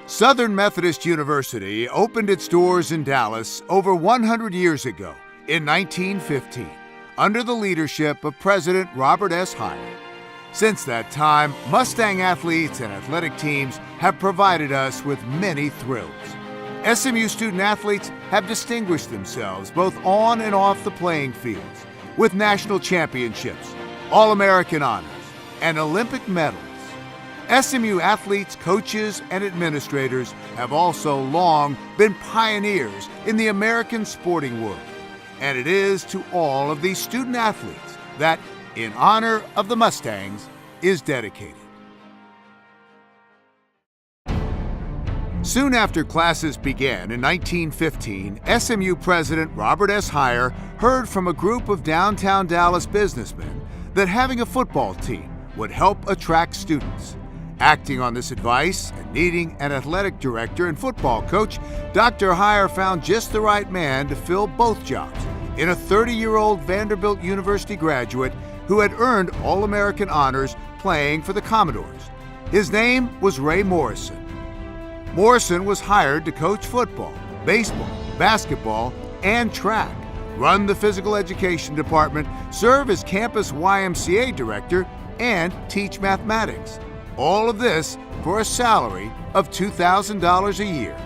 Southern Methodist University opened its doors in Dallas over 100 years ago in 1915 under the leadership of President Robert S. Hire. Since that time, Mustang athletes and athletic teams have provided us with many thrills. SMU student athletes have distinguished themselves both on and off the playing fields with national championships, All-American honors, and Olympic medals. SMU athletes, coaches, and administrators have also long been pioneers in the American sporting world. And it is to all of these student athletes that, in honor of the Mustangs, is dedicated. Soon after classes began in 1915, SMU President Robert S. Hire heard from a group of downtown Dallas businessmen that having a football team would help attract students. Acting on this advice and needing an athletic director and football coach, Dr. Hire found just the right man to fill both jobs in a 30-year-old Vanderbilt University graduate who had earned All-American honors playing for the Commodores. His name was Ray Morrison. Morrison was hired to coach football, baseball, basketball, and track, run the physical education department, serve as campus YMCA director, and teach mathematics. All of this for a salary of $2,000 a year.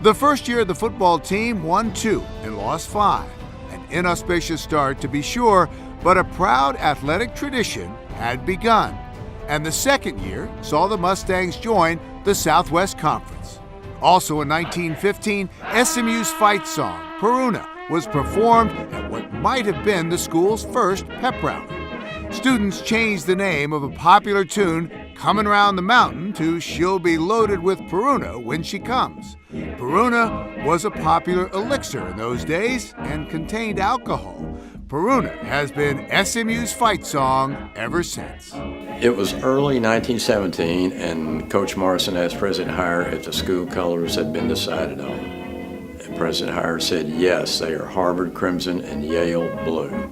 The first year of the football team won 2 and lost 5. An inauspicious start to be sure, but a proud athletic tradition had begun. And the second year saw the Mustangs join the Southwest Conference. Also in 1915, SMU's fight song, Peruna, was performed at what might have been the school's first pep rally. Students changed the name of a popular tune, Comin' Round the Mountain, to She'll Be Loaded with Peruna When She Comes. Peruna was a popular elixir in those days and contained alcohol. Peruna has been SMU's fight song ever since. It was early 1917, and Coach Morrison asked President Hire if the school colors had been decided on. And President Hire said yes, they are Harvard Crimson and Yale Blue.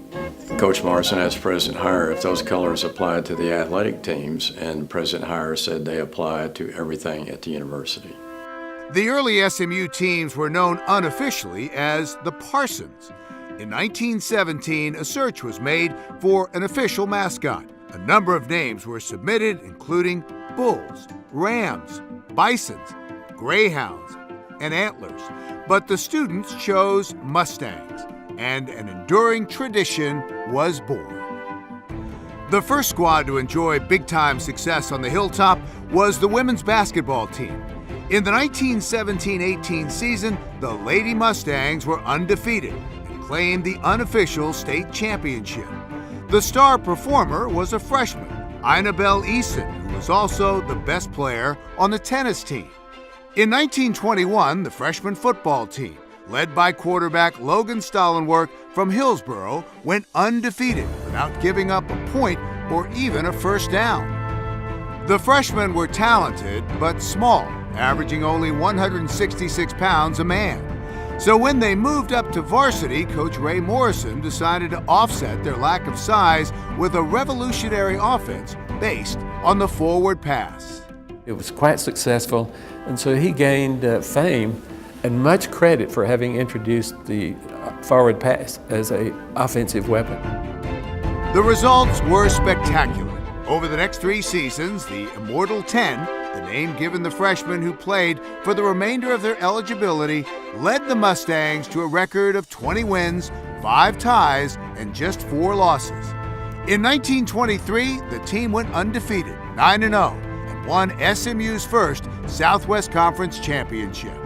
Coach Morrison asked President Hire if those colors applied to the athletic teams, and President Hire said they applied to everything at the university. The early SMU teams were known unofficially as the Parsons. In 1917, a search was made for an official mascot. A number of names were submitted, including bulls, rams, bisons, greyhounds, and antlers. But the students chose Mustangs, and an enduring tradition was born. The first squad to enjoy big-time success on the hilltop was the women's basketball team. In the 1917-18 season, the Lady Mustangs were undefeated and claimed the unofficial state championship. The star performer was a freshman, Inabelle Eason, who was also the best player on the tennis team. In 1921, the freshman football team, led by quarterback Logan Stollenwerk from Hillsborough, went undefeated without giving up a point or even a first down. The freshmen were talented but small, averaging only 166 pounds a man. So when they moved up to varsity, Coach Ray Morrison decided to offset their lack of size with a revolutionary offense based on the forward pass. It was quite successful, and so he gained fame and much credit for having introduced the forward pass as an offensive weapon. The results were spectacular. Over the next 3 seasons, the Immortal 10, the name given the freshmen who played for the remainder of their eligibility, led the Mustangs to a record of 20 wins, 5 ties, and just 4 losses. In 1923, the team went undefeated, 9-0, and won SMU's first Southwest Conference championship.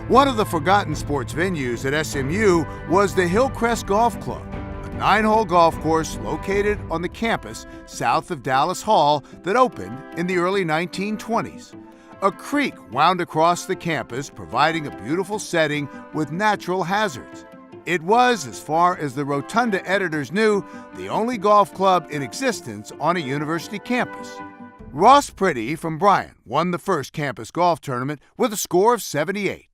One of the forgotten sports venues at SMU was the Hillcrest Golf Club, a 9-hole golf course located on the campus south of Dallas Hall that opened in the early 1920s. A creek wound across the campus, providing a beautiful setting with natural hazards. It was, as far as the Rotunda editors knew, the only golf club in existence on a university campus. Ross Pretty from Bryant won the first campus golf tournament with a score of 78.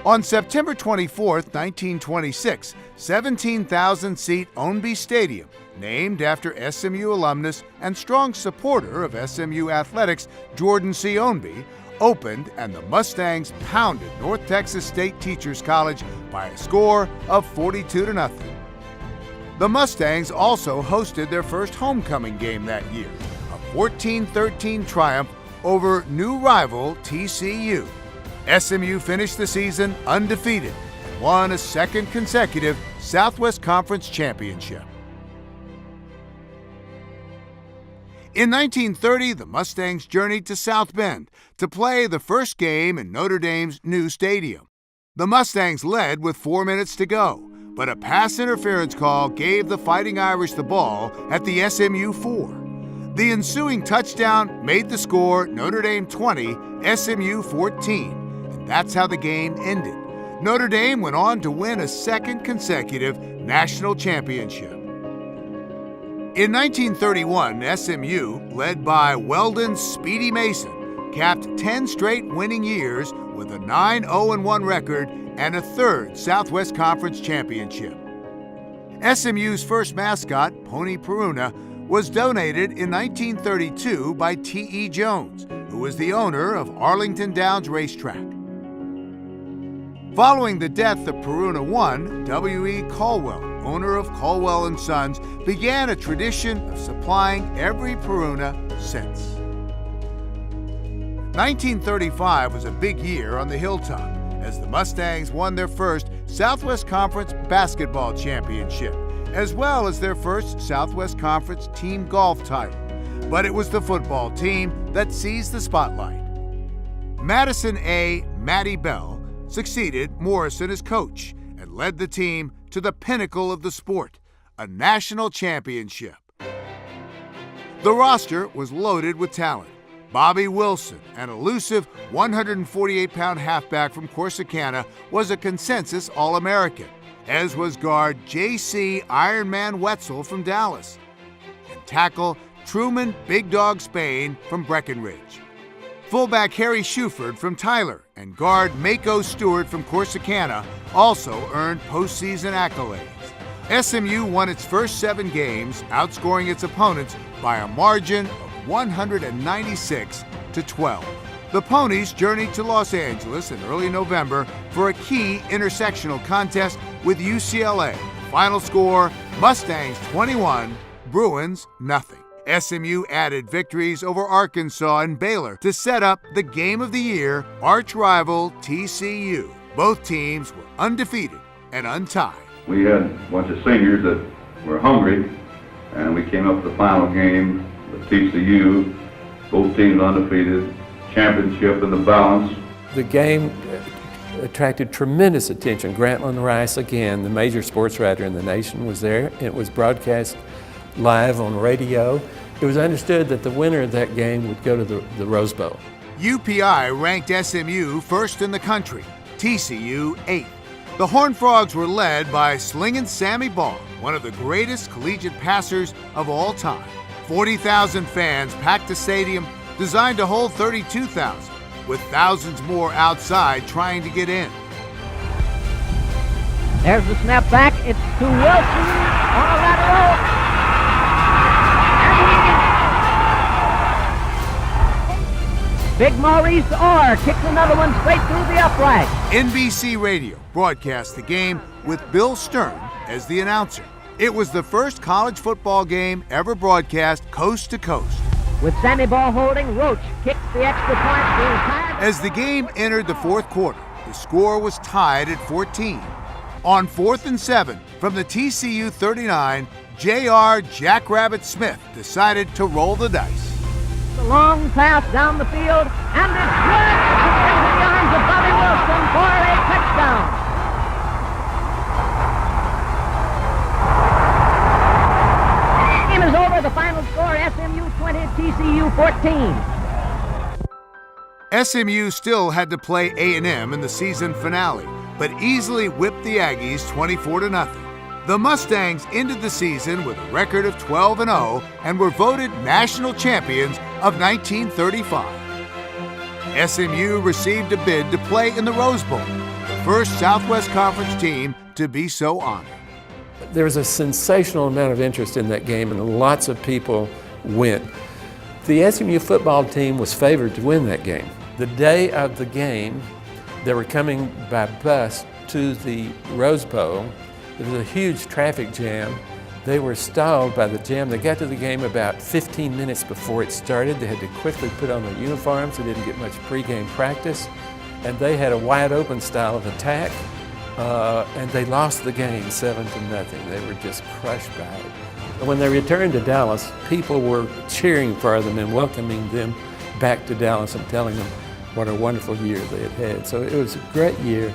On September 24, 1926, 17,000-seat Ownby Stadium named after SMU alumnus and strong supporter of SMU athletics Jordan Sionby, opened, and the Mustangs pounded North Texas State Teachers College by a score of 42-0. The Mustangs also hosted their first homecoming game that year, a 14-13 triumph over new rival TCU. SMU finished the season undefeated and won a second consecutive Southwest Conference championship. In 1930, the Mustangs journeyed to South Bend to play the first game in Notre Dame's new stadium. The Mustangs led with 4 minutes to go, but a pass interference call gave the Fighting Irish the ball at the SMU 4. The ensuing touchdown made the score Notre Dame 20, SMU 14, and that's how the game ended. Notre Dame went on to win a second consecutive national championship. In 1931, SMU, led by Weldon's Speedy Mason, capped 10 straight winning years with a 9-0-1 record and a third Southwest Conference championship. SMU's first mascot, Pony Peruna, was donated in 1932 by T.E. Jones, who was the owner of Arlington Downs Racetrack. Following the death of Peruna I, W.E. Caldwell, owner of Caldwell & Sons, began a tradition of supplying every Peruna since. 1935 was a big year on the hilltop as the Mustangs won their first Southwest Conference basketball championship, as well as their first Southwest Conference team golf title. But it was the football team that seized the spotlight. Madison A. Matty Bell succeeded Morrison as coach and led the team to the pinnacle of the sport, a national championship. The roster was loaded with talent. Bobby Wilson, an elusive 148-pound halfback from Corsicana, was a consensus All-American, as was guard J.C. Ironman Wetzel from Dallas, and tackle Truman Big Dog Spain from Breckenridge. Fullback Harry Shuford from Tyler and guard Mako Stewart from Corsicana also earned postseason accolades. SMU won its first 7 games, outscoring its opponents by a margin of 196-12. The Ponies journeyed to Los Angeles in early November for a key intersectional contest with UCLA. Final score, Mustangs 21, Bruins nothing. SMU added victories over Arkansas and Baylor to set up the Game of the Year, arch rival TCU. Both teams were undefeated and untied. We had a bunch of seniors that were hungry, and we came up to the final game with TCU, both teams undefeated, championship in the balance. The game attracted tremendous attention. Grantland Rice, again, the major sports writer in the nation, was there. It was broadcast live on radio. It was understood that the winner of that game would go to the Rose Bowl. UPI ranked SMU first in the country, TCU 8th. The Horned Frogs were led by Slingin' Sammy Baugh, one of the greatest collegiate passers of all time. 40,000 fans packed the stadium, designed to hold 32,000, with thousands more outside trying to get in. There's the snap back. It's to Wilson on a lateral. Big Maurice Orr kicks another one straight through the upright. NBC Radio broadcast the game with Bill Stern as the announcer. It was the first college football game ever broadcast coast to coast. With Sammy Ball holding, Roach kicks the extra point to tie. As the game entered the fourth quarter, the score was tied at 14. On 4th and 7, from the TCU 39, J.R. Jackrabbit Smith decided to roll the dice. The long pass down the field, and it's good into the arms of Bobby Wilson for a touchdown. Game is over. The final score, SMU 20, TCU 14. SMU still had to play A&M in the season finale, but easily whipped the Aggies 24-0. The Mustangs ended the season with a record of 12-0 and were voted national champions of 1935. SMU received a bid to play in the Rose Bowl, the first Southwest Conference team to be so honored. there was a sensational amount of interest in that game, and lots of people went. The SMU football team was favored to win that game. The day of the game, they were coming by bus to the Rose Bowl. There was a huge traffic jam. They were stalled by the jam. They got to the game about 15 minutes before it started. They had to quickly put on their uniforms. They didn't get much pregame practice. And they had a wide open style of attack. And they lost the game 7-0. They were just crushed by it. And when they returned to Dallas, people were cheering for them and welcoming them back to Dallas and telling them what a wonderful year they had had. So it was a great year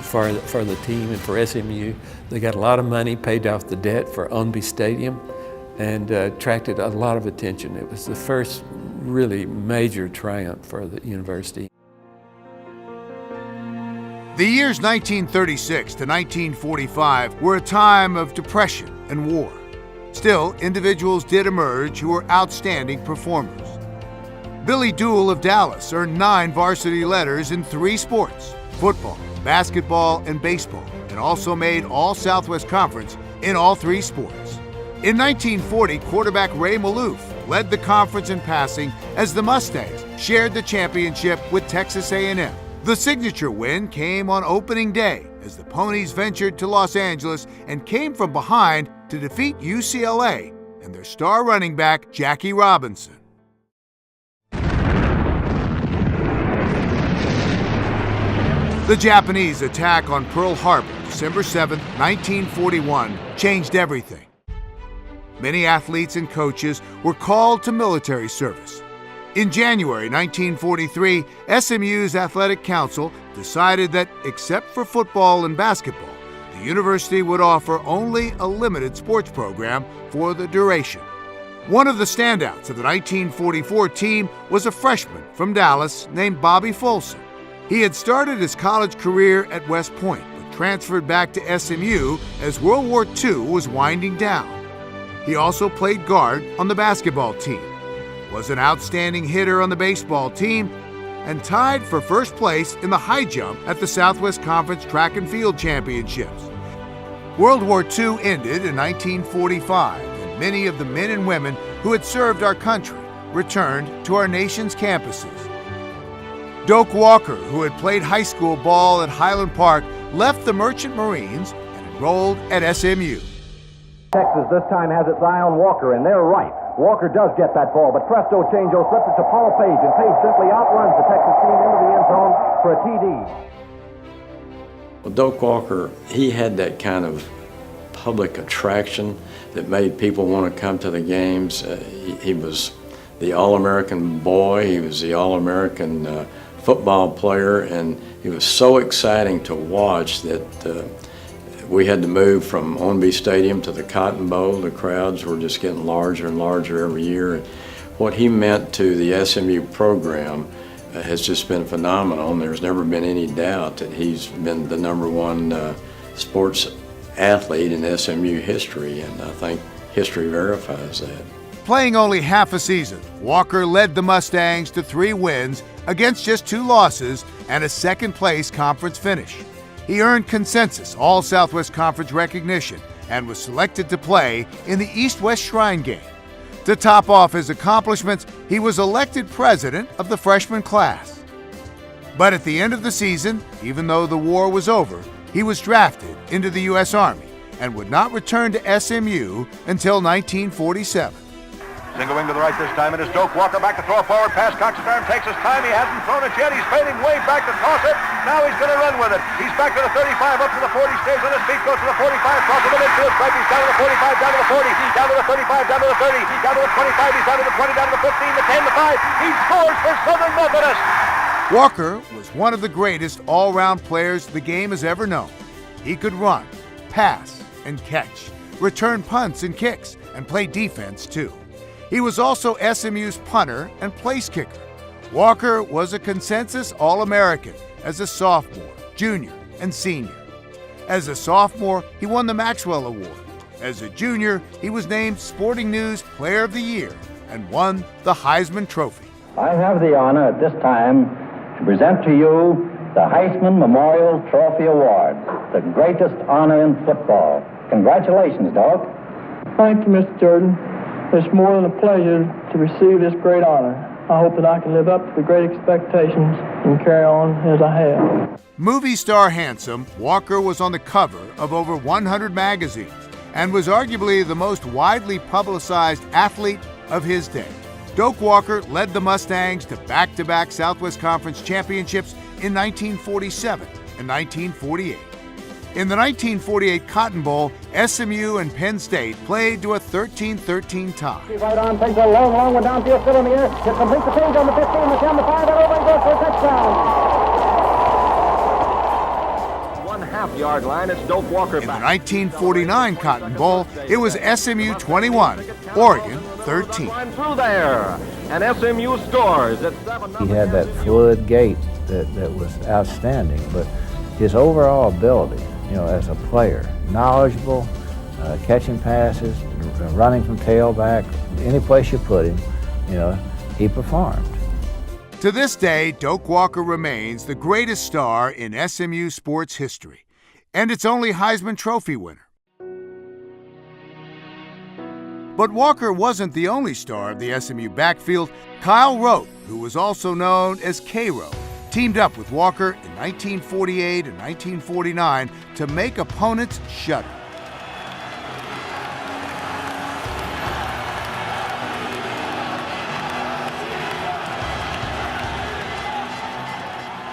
for the team and for SMU. They got a lot of money, paid off the debt for Onby Stadium, and attracted a lot of attention. It was the first really major triumph for the university. The years 1936 to 1945 were a time of depression and war. Still, individuals did emerge who were outstanding performers. Billy Dool of Dallas earned 9 varsity letters in 3 sports: football, basketball, and baseball, and also made All-Southwest Conference in all 3 sports. In 1940, quarterback Ray Maloof led the conference in passing as the Mustangs shared the championship with Texas A&M. The signature win came on opening day as the Ponies ventured to Los Angeles and came from behind to defeat UCLA and their star running back, Jackie Robinson. The Japanese attack on Pearl Harbor, December 7, 1941, changed everything. Many athletes and coaches were called to military service. In January 1943, SMU's Athletic Council decided that, except for football and basketball, the university would offer only a limited sports program for the duration. One of the standouts of the 1944 team was a freshman from Dallas named Bobby Folsom. He had started his college career at West Point, but transferred back to SMU as World War II was winding down. He also played guard on the basketball team, was an outstanding hitter on the baseball team, and tied for first place in the high jump at the Southwest Conference Track and Field Championships. World War II ended in 1945, and many of the men and women who had served our country returned to our nation's campuses. Doak Walker, who had played high school ball at Highland Park, left the Merchant Marines and enrolled at SMU. Texas this time has its eye on Walker, and they're right. Walker does get that ball, but presto chango slips it to Paul Page, and Page simply outruns the Texas team into the end zone for a TD. Well, Doak Walker, he had that kind of public attraction that made people want to come to the games. He was the All-American boy, he was the All-American football player, and he was so exciting to watch that we had to move from Onby Stadium to the Cotton Bowl. The crowds were just getting larger and larger every year. And what he meant to the SMU program has just been phenomenal, and there's never been any doubt that he's been the #1 sports athlete in SMU history, and I think history verifies that. Playing only half a season, Walker led the Mustangs to 3 wins against just 2 losses and a second-place conference finish. He earned consensus All-Southwest Conference recognition and was selected to play in the East-West Shrine Game. To top off his accomplishments, he was elected president of the freshman class. But at the end of the season, even though the war was over, he was drafted into the U.S. Army and would not return to SMU until 1947. Single wing to the right this time, and it's Doak Walker back to throw a forward pass. Cox's arm takes his time. He hasn't thrown it yet. He's fading way back to toss it. Now he's going to run with it. He's back to the 35, up to the 40, stays on his feet, goes to the 45, crosses the midfield stripe. He's down to the 45, down to the 40, down to the 35, down to the 30, down to the 25, he's down to the 20, down to the 15, the 10, the 5. He scores for Southern Methodist. Walker was one of the greatest all-round players the game has ever known. He could run, pass, and catch, return punts and kicks, and play defense too. He was also SMU's punter and place kicker. Walker was a consensus All-American as a sophomore, junior, and senior. As a sophomore, he won the Maxwell Award. As a junior, he was named Sporting News Player of the Year and won the Heisman Trophy. I have the honor at this time to present to you the Heisman Memorial Trophy Award, the greatest honor in football, Congratulations, Doug. Thank you, Mr. Jordan. It's more than a pleasure to receive this great honor. I hope that I can live up to the great expectations and carry on as I have. Movie star handsome, Walker was on the cover of over 100 magazines and was arguably the most widely publicized athlete of his day. Doak Walker led the Mustangs to back-to-back Southwest Conference championships in 1947 and 1948. In the 1948 Cotton Bowl, SMU and Penn State played to a 13-13 tie. Right on, takes a long one downfield, still in the air. Just completes the page on the 15, the 10, the 5, and over and goes for a touchdown. 1/2 yard line, it's Doak Walker back. In the 1949 Cotton Bowl, it was SMU 21, Oregon 13. Through there, and SMU scores at 7. He had that fluid gait that was outstanding, but his overall ability, as a player, knowledgeable, catching passes, running from tailback, any place you put him, he performed. To this day, Doak Walker remains the greatest star in SMU sports history, and its only Heisman Trophy winner. But Walker wasn't the only star of the SMU backfield. Kyle Rote, who was also known as K-Row, teamed up with Walker in 1948 and 1949 to make opponents shudder.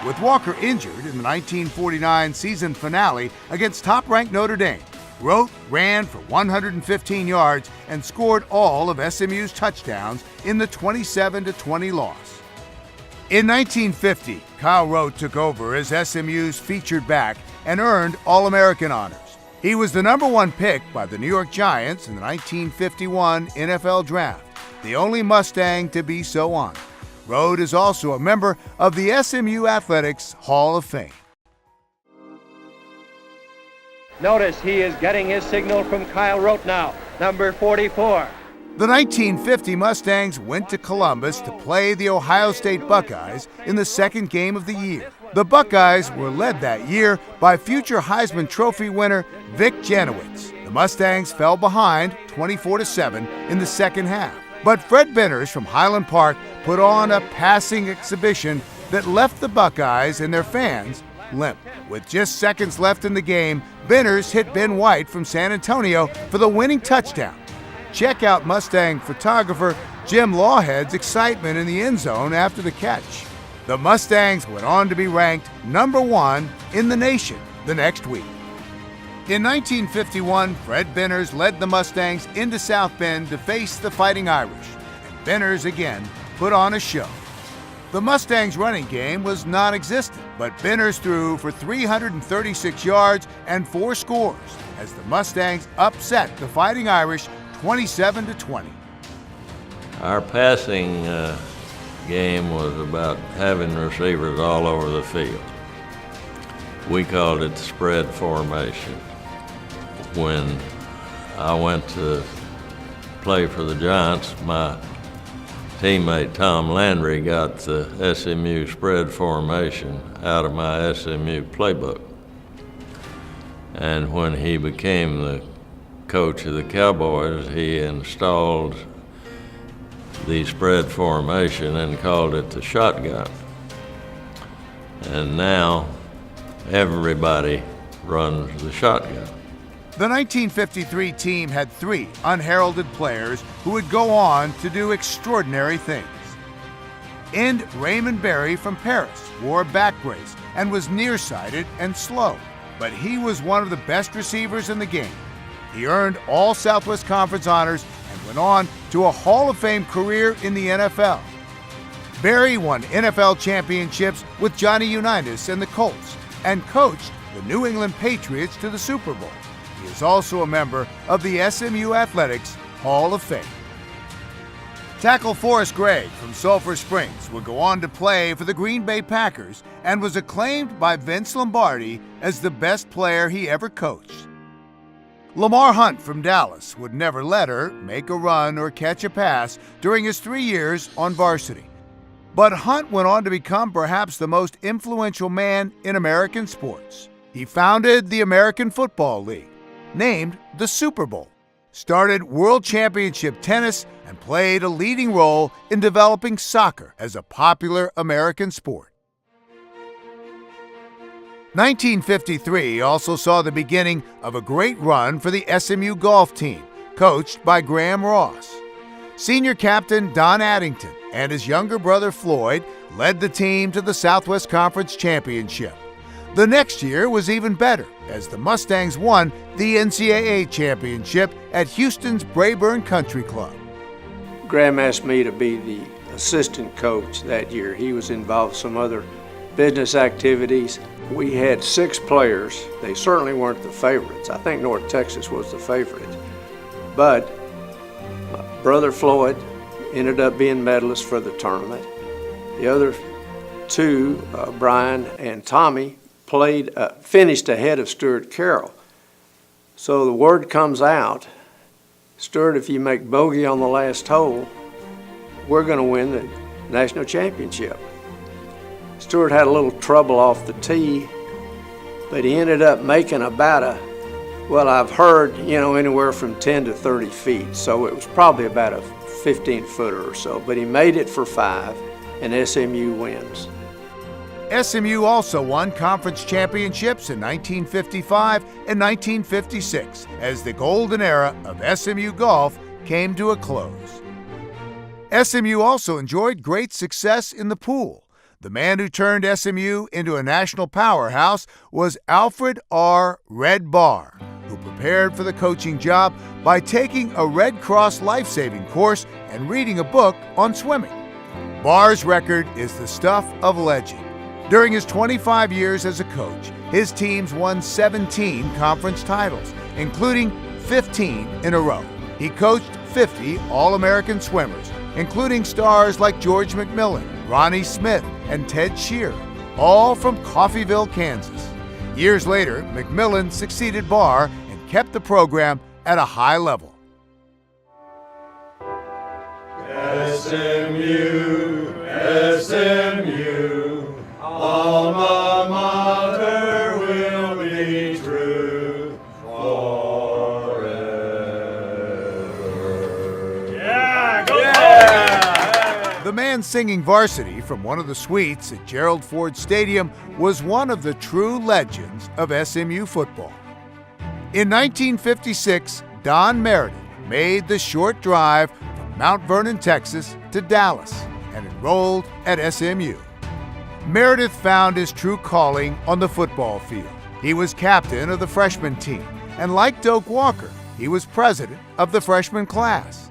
With Walker injured in the 1949 season finale against top-ranked Notre Dame, Rote ran for 115 yards and scored all of SMU's touchdowns in the 27-20 loss. In 1950, Kyle Rote took over as SMU's featured back and earned All-American honors. He was the #1 pick by the New York Giants in the 1951 NFL Draft, the only Mustang to be so honored. Rote is also a member of the SMU Athletics Hall of Fame. Notice he is getting his signal from Kyle Rote now, number 44. The 1950 Mustangs went to Columbus to play the Ohio State Buckeyes in the second game of the year. The Buckeyes were led that year by future Heisman Trophy winner Vic Janowitz. The Mustangs fell behind 24-7 in the second half, but Fred Benners from Highland Park put on a passing exhibition that left the Buckeyes and their fans limp. With just seconds left in the game, Benners hit Ben White from San Antonio for the winning touchdown. Check out Mustang photographer Jim Lawhead's excitement in the end zone after the catch. The Mustangs went on to be ranked #1 in the nation the next week. In 1951, Fred Benners led the Mustangs into South Bend to face the Fighting Irish, and Benners again put on a show. The Mustangs' running game was non-existent, but Benners threw for 336 yards and 4 scores as the Mustangs upset the Fighting Irish 27-20. Our passing game was about having receivers all over the field. We called it the spread formation. When I went to play for the Giants, my teammate Tom Landry got the SMU spread formation out of my SMU playbook. And when he became the coach of the Cowboys, he installed the spread formation and called it the shotgun. And now everybody runs the shotgun. The 1953 team had 3 unheralded players who would go on to do extraordinary things. End Raymond Berry from Paris wore a back brace and was nearsighted and slow, but he was one of the best receivers in the game. He earned all Southwest Conference honors and went on to a Hall of Fame career in the NFL. Berry won NFL championships with Johnny Unitas and the Colts and coached the New England Patriots to the Super Bowl. He is also a member of the SMU Athletics Hall of Fame. Tackle Forrest Gregg from Sulphur Springs would go on to play for the Green Bay Packers and was acclaimed by Vince Lombardi as the best player he ever coached. Lamar Hunt from Dallas would never let her make a run or catch a pass during his 3 years on varsity. But Hunt went on to become perhaps the most influential man in American sports. He founded the American Football League, named the Super Bowl, started World Championship tennis, and played a leading role in developing soccer as a popular American sport. 1953 also saw the beginning of a great run for the SMU golf team, coached by Graham Ross. Senior captain Don Addington and his younger brother Floyd led the team to the Southwest Conference Championship. The next year was even better, as the Mustangs won the NCAA championship at Houston's Brayburn Country Club. Graham asked me to be the assistant coach that year. He was involved in some other business activities. We had 6 players. They certainly weren't the favorites. I think North Texas was the favorite. But my brother Floyd ended up being medalists for the tournament. The other 2, Brian and Tommy, finished ahead of Stuart Carroll. So the word comes out, Stuart, if you make bogey on the last hole, we're going to win the national championship. Stuart had a little trouble off the tee, but he ended up making about I've heard, anywhere from 10 to 30 feet. So it was probably about a 15-footer or so, but he made it for 5, and SMU wins. SMU also won conference championships in 1955 and 1956 as the golden era of SMU golf came to a close. SMU also enjoyed great success in the pool. The man who turned SMU into a national powerhouse was Alfred R. Red Barr, who prepared for the coaching job by taking a Red Cross life-saving course and reading a book on swimming. Barr's record is the stuff of legend. During his 25 years as a coach, his teams won 17 conference titles, including 15 in a row. He coached 50 All-American swimmers, including stars like George McMillan, Ronnie Smith, and Ted Shearer, all from Coffeyville, Kansas. Years later, McMillan succeeded Barr and kept the program at a high level. SMU, SMU, alma mater will be true forever. Yeah, go Yeah. The man singing varsity from one of the suites at Gerald Ford Stadium was one of the true legends of SMU football. In 1956, Don Meredith made the short drive from Mount Vernon, Texas to Dallas and enrolled at SMU. Meredith found his true calling on the football field. He was captain of the freshman team, and like Doak Walker, he was president of the freshman class.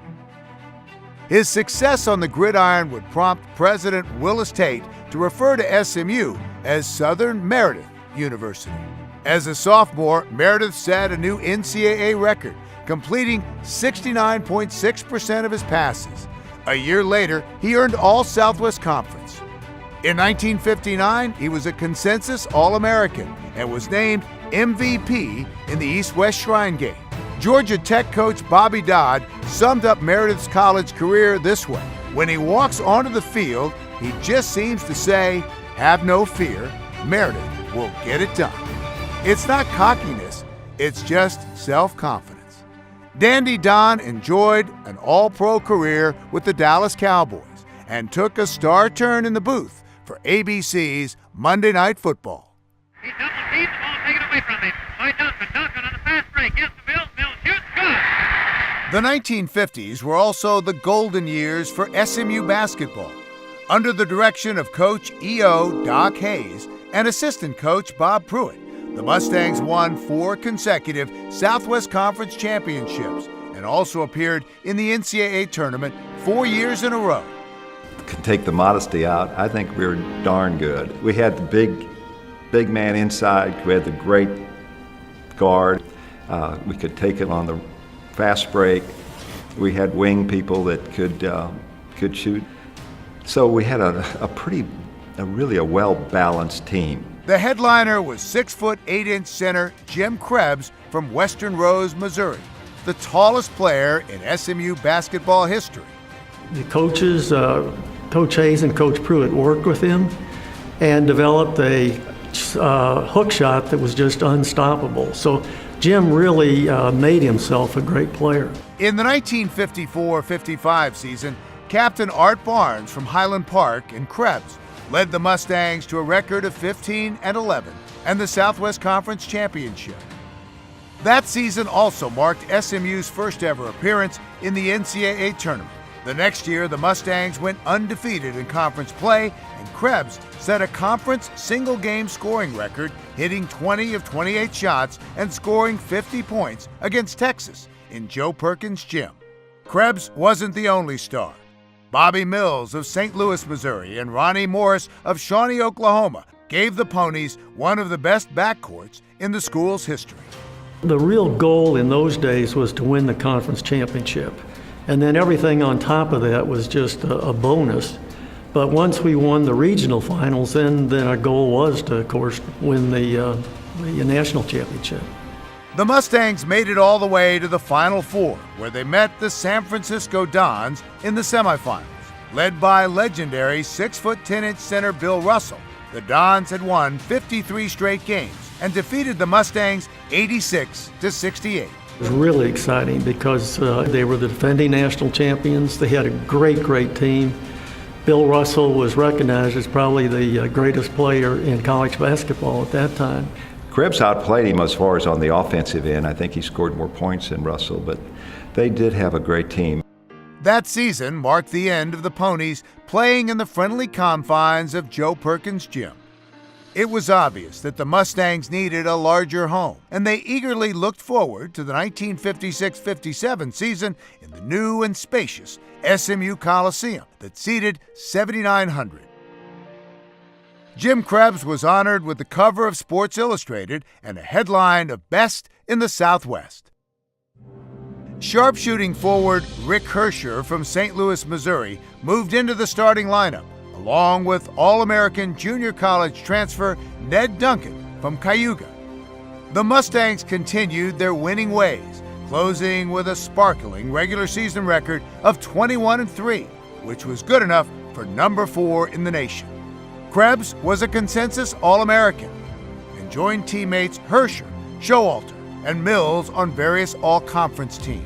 His success on the gridiron would prompt President Willis Tate to refer to SMU as Southern Meredith University. As a sophomore, Meredith set a new NCAA record, completing 69.6% of his passes. A year later, he earned All Southwest Conference. In 1959, he was a consensus All-American and was named MVP in the East-West Shrine Game. Georgia Tech coach Bobby Dodd summed up Meredith's college career this way: when he walks onto the field, he just seems to say, "Have no fear, Meredith will get it done." It's not cockiness, it's just self-confidence. Dandy Don enjoyed an all-pro career with the Dallas Cowboys and took a star turn in the booth for ABC's Monday Night Football. He's double teamed, the ball taken away from him. By Duncan. Duncan on the fast break. Gets to Mills. Mills shoots. Good. The 1950s were also the golden years for SMU basketball. Under the direction of Coach E.O. Doc Hayes and assistant coach Bob Pruitt, the Mustangs won 4 consecutive Southwest Conference championships and also appeared in the NCAA tournament 4 years in a row. Could take the modesty out, I think we were darn good. We had the big man inside. We had the great guard. We could take it on the fast break. We had wing people that could shoot. So we had a really well-balanced team. The headliner was 6'8" center Jim Krebs from Western Rose, Missouri, the tallest player in SMU basketball history. The coaches, Coach Hayes and Coach Pruitt, worked with him and developed a hook shot that was just unstoppable. So Jim really made himself a great player. In the 1954-55 season, Captain Art Barnes from Highland Park in Krebs led the Mustangs to a record of 15-11 and the Southwest Conference Championship. That season also marked SMU's first ever appearance in the NCAA tournament. The next year, the Mustangs went undefeated in conference play, and Krebs set a conference single-game scoring record, hitting 20 of 28 shots and scoring 50 points against Texas in Joe Perkins' gym. Krebs wasn't the only star. Bobby Mills of St. Louis, Missouri, and Ronnie Morris of Shawnee, Oklahoma, gave the Ponies one of the best backcourts in the school's history. The real goal in those days was to win the conference championship. And then everything on top of that was just a bonus. But once we won the regional finals, then our goal was to, of course, win the national championship. The Mustangs made it all the way to the Final Four, where they met the San Francisco Dons in the semifinals. Led by legendary 6'10" center Bill Russell, the Dons had won 53 straight games and defeated the Mustangs 86-68. It was really exciting because they were the defending national champions. They had a great team. Bill Russell was recognized as probably the greatest player in college basketball at that time. Krebs outplayed him as far as on the offensive end. I think he scored more points than Russell, but they did have a great team. That season marked the end of the Ponies playing in the friendly confines of Joe Perkins' gym. It was obvious that the Mustangs needed a larger home, and they eagerly looked forward to the 1956-57 season in the new and spacious SMU Coliseum that seated 7,900. Jim Krebs was honored with the cover of Sports Illustrated and a headline of Best in the Southwest. Sharpshooting forward Rick Hersher from St. Louis, Missouri, moved into the starting lineup, along with All-American junior college transfer Ned Duncan from Cayuga. The Mustangs continued their winning ways, closing with a sparkling regular season record of 21-3, which was good enough for number 4 in the nation. Krebs was a consensus All-American and joined teammates Hersher, Showalter, and Mills on various all-conference teams.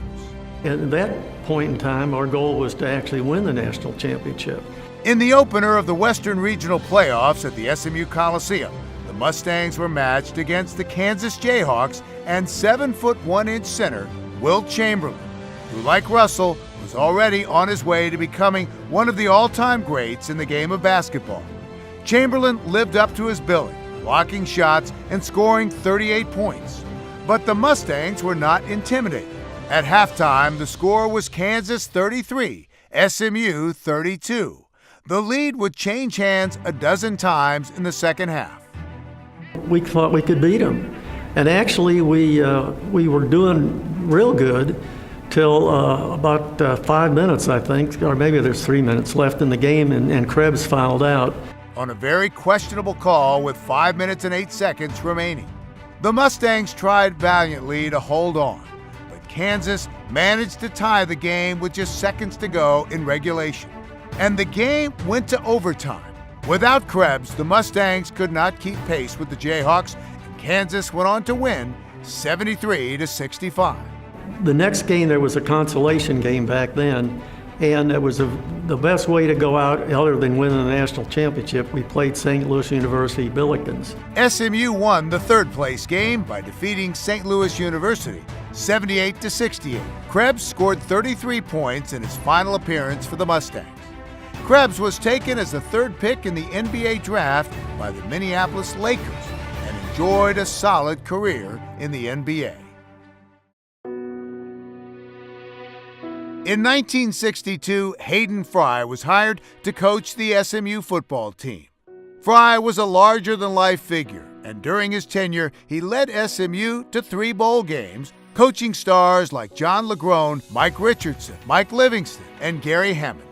At that point in time, our goal was to actually win the national championship. In the opener of the Western Regional Playoffs at the SMU Coliseum, the Mustangs were matched against the Kansas Jayhawks and 7'1" center Wilt Chamberlain, who, like Russell, was already on his way to becoming one of the all-time greats in the game of basketball. Chamberlain lived up to his billing, blocking shots and scoring 38 points. But the Mustangs were not intimidated. At halftime, the score was Kansas 33, SMU 32. The lead would change hands a dozen times in the second half. We thought we could beat them. And actually, we were doing real good till about 5 minutes, I think, or maybe there's 3 minutes left in the game, and Krebs fouled out. On a very questionable call with 5 minutes and 8 seconds remaining. The Mustangs tried valiantly to hold on, but Kansas managed to tie the game with just seconds to go in regulation. And the game went to overtime. Without Krebs, the Mustangs could not keep pace with the Jayhawks, and Kansas went on to win 73-65. The next game, there was a consolation game back then, and it was the best way to go out other than winning the national championship. We played St. Louis University Billikens. SMU won the third-place game by defeating St. Louis University 78-68. Krebs scored 33 points in his final appearance for the Mustangs. Krebs was taken as the third pick in the NBA draft by the Minneapolis Lakers and enjoyed a solid career in the NBA. In 1962, Hayden Fry was hired to coach the SMU football team. Fry was a larger-than-life figure, and during his tenure, he led SMU to 3 bowl games, coaching stars like John LeGrone, Mike Richardson, Mike Livingston, and Gary Hammond.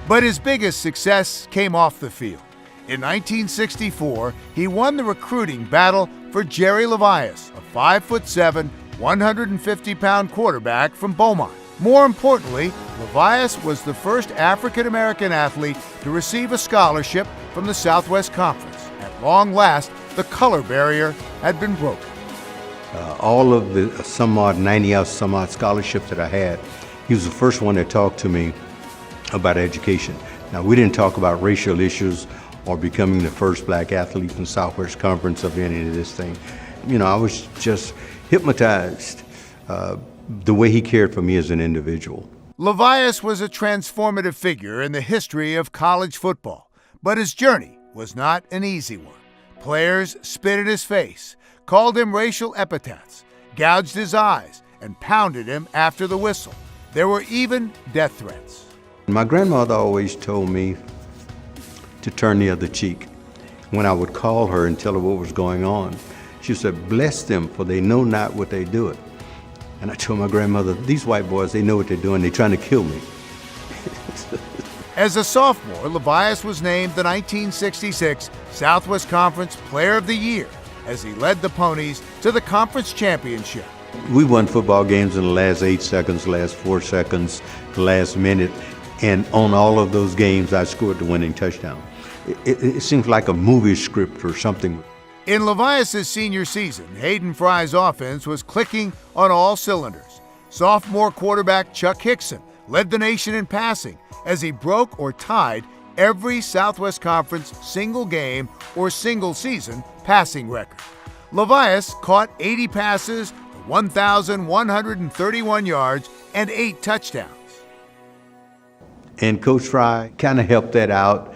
But his biggest success came off the field. In 1964, he won the recruiting battle for Jerry Levias, a 5'7", 150-pound quarterback from Beaumont. More importantly, Levias was the first African-American athlete to receive a scholarship from the Southwest Conference. At long last, the color barrier had been broken. All of the some odd 90 some odd scholarships that I had, he was the first one that talked to me about education. Now, we didn't talk about racial issues or becoming the first black athlete in the Southwest Conference of any of this thing. You know, I was just hypnotized the way he cared for me as an individual. Levias was a transformative figure in the history of college football, but his journey was not an easy one. Players spit in his face, called him racial epithets, gouged his eyes, and pounded him after the whistle. There were even death threats. My grandmother always told me to turn the other cheek. When I would call her and tell her what was going on, she said, "Bless them, for they know not what they do." And I told my grandmother, these white boys, they know what they're doing. They're trying to kill me. As a sophomore, Levias was named the 1966 Southwest Conference Player of the Year as he led the Ponies to the conference championship. We won football games in the last 8 seconds, the last 4 seconds, the last minute. And on all of those games, I scored the winning touchdown. It seems like a movie script or something. In Levias' senior season, Hayden Fry's offense was clicking on all cylinders. Sophomore quarterback Chuck Hickson led the nation in passing as he broke or tied every Southwest Conference single game or single season passing record. Levias caught 80 passes for 1,131 yards and 8 touchdowns. And Coach Fry kind of helped that out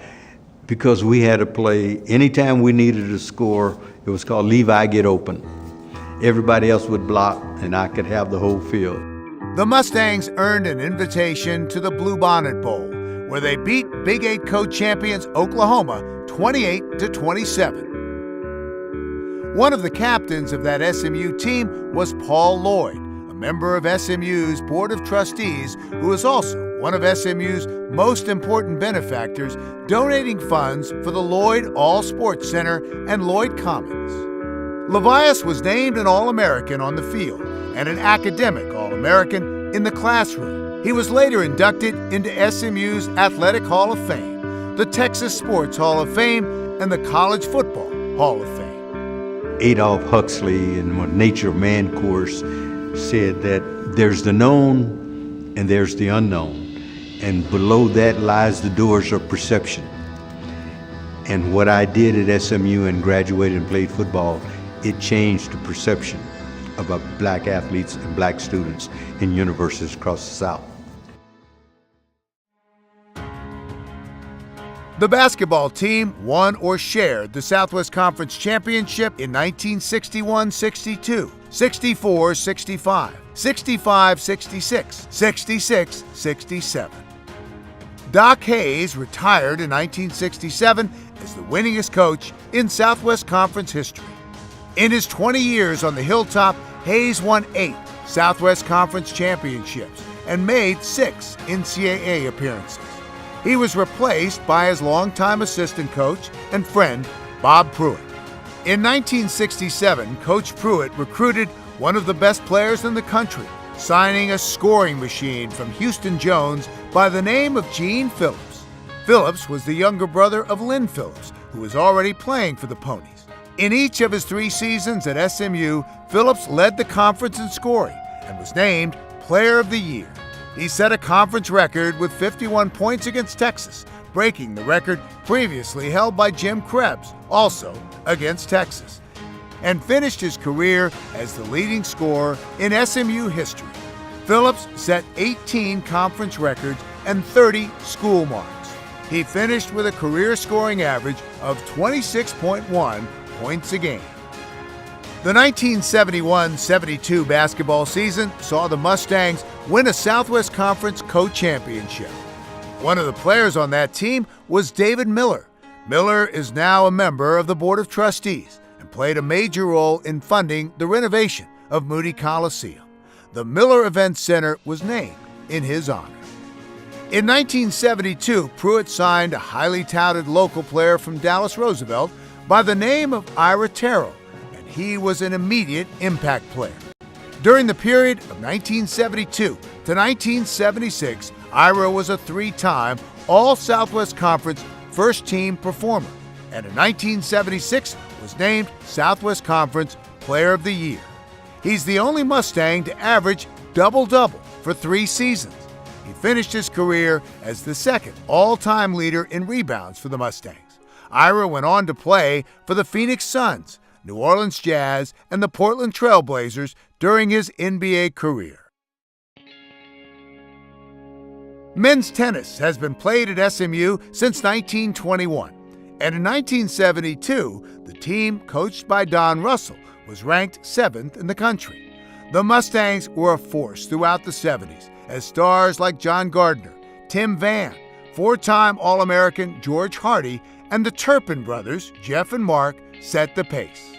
because we had to play, anytime we needed to score, it was called Levi Get Open. Everybody else would block and I could have the whole field. The Mustangs earned an invitation to the Bluebonnet Bowl, where they beat Big 8 co-champions Oklahoma 28-27. One of the captains of that SMU team was Paul Lloyd, a member of SMU's Board of Trustees who was also one of SMU's most important benefactors, donating funds for the Lloyd All Sports Center and Lloyd Commons. Levias was named an All-American on the field and an academic All-American in the classroom. He was later inducted into SMU's Athletic Hall of Fame, the Texas Sports Hall of Fame, and the College Football Hall of Fame. Adolph Huxley in the Nature of Man course said that there's the known and there's the unknown. And below that lies the doors of perception. And what I did at SMU and graduated and played football, it changed the perception about black athletes and black students in universities across the South. The basketball team won or shared the Southwest Conference Championship in 1961-62, 64-65, 65-66, 66-67. Doc Hayes retired in 1967 as the winningest coach in Southwest Conference history. In his 20 years on the Hilltop, Hayes won 8 Southwest Conference championships and made 6 NCAA appearances. He was replaced by his longtime assistant coach and friend, Bob Pruitt. In 1967, Coach Pruitt recruited one of the best players in the country, signing a scoring machine from Houston Jones by the name of Gene Phillips. Phillips was the younger brother of Lynn Phillips, who was already playing for the Ponies. In each of his 3 seasons at SMU, Phillips led the conference in scoring and was named Player of the Year. He set a conference record with 51 points against Texas, breaking the record previously held by Jim Krebs, also against Texas, and finished his career as the leading scorer in SMU history. Phillips set 18 conference records and 30 school marks. He finished with a career scoring average of 26.1 points a game. The 1971-72 basketball season saw the Mustangs win a Southwest Conference co-championship. One of the players on that team was David Miller. Miller is now a member of the Board of Trustees and played a major role in funding the renovation of Moody Coliseum. The Miller Event Center was named in his honor. In 1972, Pruitt signed a highly touted local player from Dallas Roosevelt by the name of Ira Terrell, and he was an immediate impact player. During the period of 1972 to 1976, Ira was a 3-time All-Southwest Conference first-team performer, and in 1976 was named Southwest Conference Player of the Year. He's the only Mustang to average double-double for 3 seasons. He finished his career as the second all-time leader in rebounds for the Mustangs. Ira went on to play for the Phoenix Suns, New Orleans Jazz, and the Portland Trail Blazers during his NBA career. Men's tennis has been played at SMU since 1921, and in 1972, the team, coached by Don Russell, was ranked 7th in the country. The Mustangs were a force throughout the 70s, as stars like John Gardner, Tim Van, 4-time All-American George Hardy, and the Turpin brothers, Jeff and Mark, set the pace.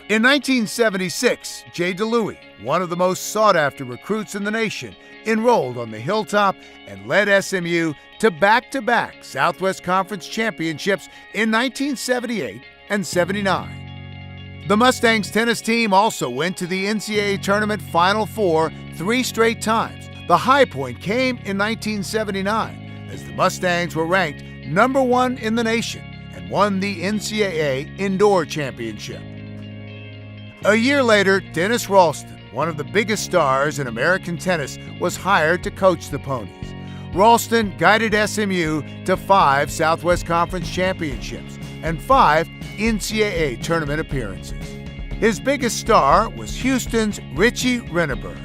In 1976, Jay DeLuey, one of the most sought-after recruits in the nation, enrolled on the Hilltop and led SMU to back-to-back Southwest Conference championships in 1978 and 79. The Mustangs tennis team also went to the NCAA Tournament Final Four 3 straight times. The high point came in 1979, as the Mustangs were ranked number 1 in the nation and won the NCAA Indoor Championship. A year later, Dennis Ralston, one of the biggest stars in American tennis, was hired to coach the Ponies. Ralston guided SMU to 5 Southwest Conference championships and 5 NCAA tournament appearances. His biggest star was Houston's Richie Renneberg.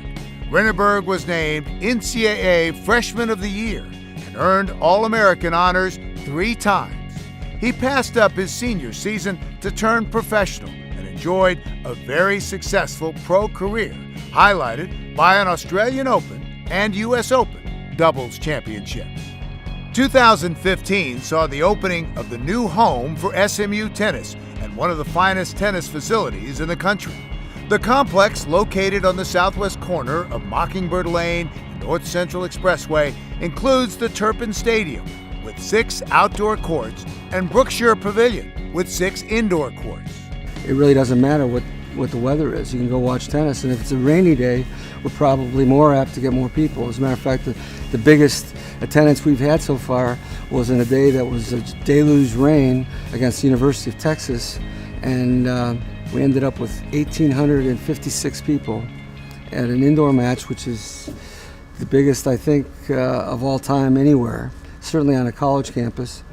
Renneberg was named NCAA Freshman of the Year and earned All-American honors 3 times. He passed up his senior season to turn professional and enjoyed a very successful pro career, highlighted by an Australian Open and U.S. Open doubles championships. 2015 saw the opening of the new home for SMU tennis and one of the finest tennis facilities in the country. The complex, located on the southwest corner of Mockingbird Lane and North Central Expressway, includes the Turpin Stadium with 6 outdoor courts and Brookshire Pavilion with 6 indoor courts. It really doesn't matter what the weather is. You can go watch tennis, and if it's a rainy day, we're probably more apt to get more people. As a matter of fact, the biggest attendance we've had so far was in a day that was a deluge rain against the University of Texas, and we ended up with 1,856 people at an indoor match, which is the biggest, I think, of all time anywhere, certainly on a college campus.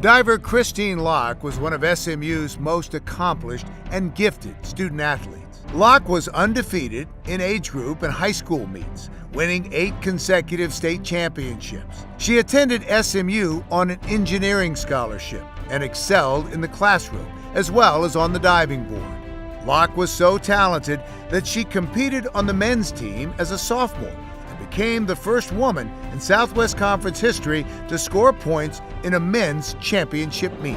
Diver Christine Locke was one of SMU's most accomplished and gifted student athletes. Locke was undefeated in age group and high school meets, winning 8 consecutive state championships. She attended SMU on an engineering scholarship and excelled in the classroom as well as on the diving board. Locke was so talented that she competed on the men's team as a sophomore and became the first woman in Southwest Conference history to score points in a men's championship meet.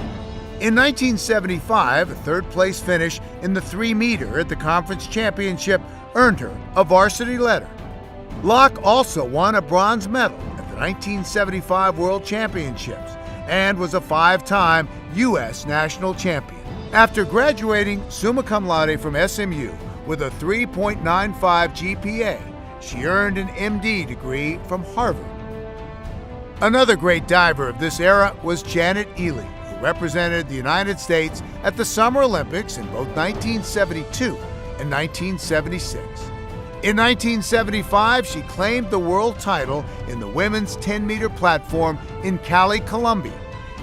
In 1975, a third-place finish in the 3-meter at the conference championship earned her a varsity letter. Locke also won a bronze medal at the 1975 World Championships and was a 5-time U.S. national champion. After graduating summa cum laude from SMU with a 3.95 GPA, she earned an MD degree from Harvard. Another great diver of this era was Janet Ely, who represented the United States at the Summer Olympics in both 1972 and 1976. In 1975, she claimed the world title in the women's 10-meter platform in Cali, Colombia.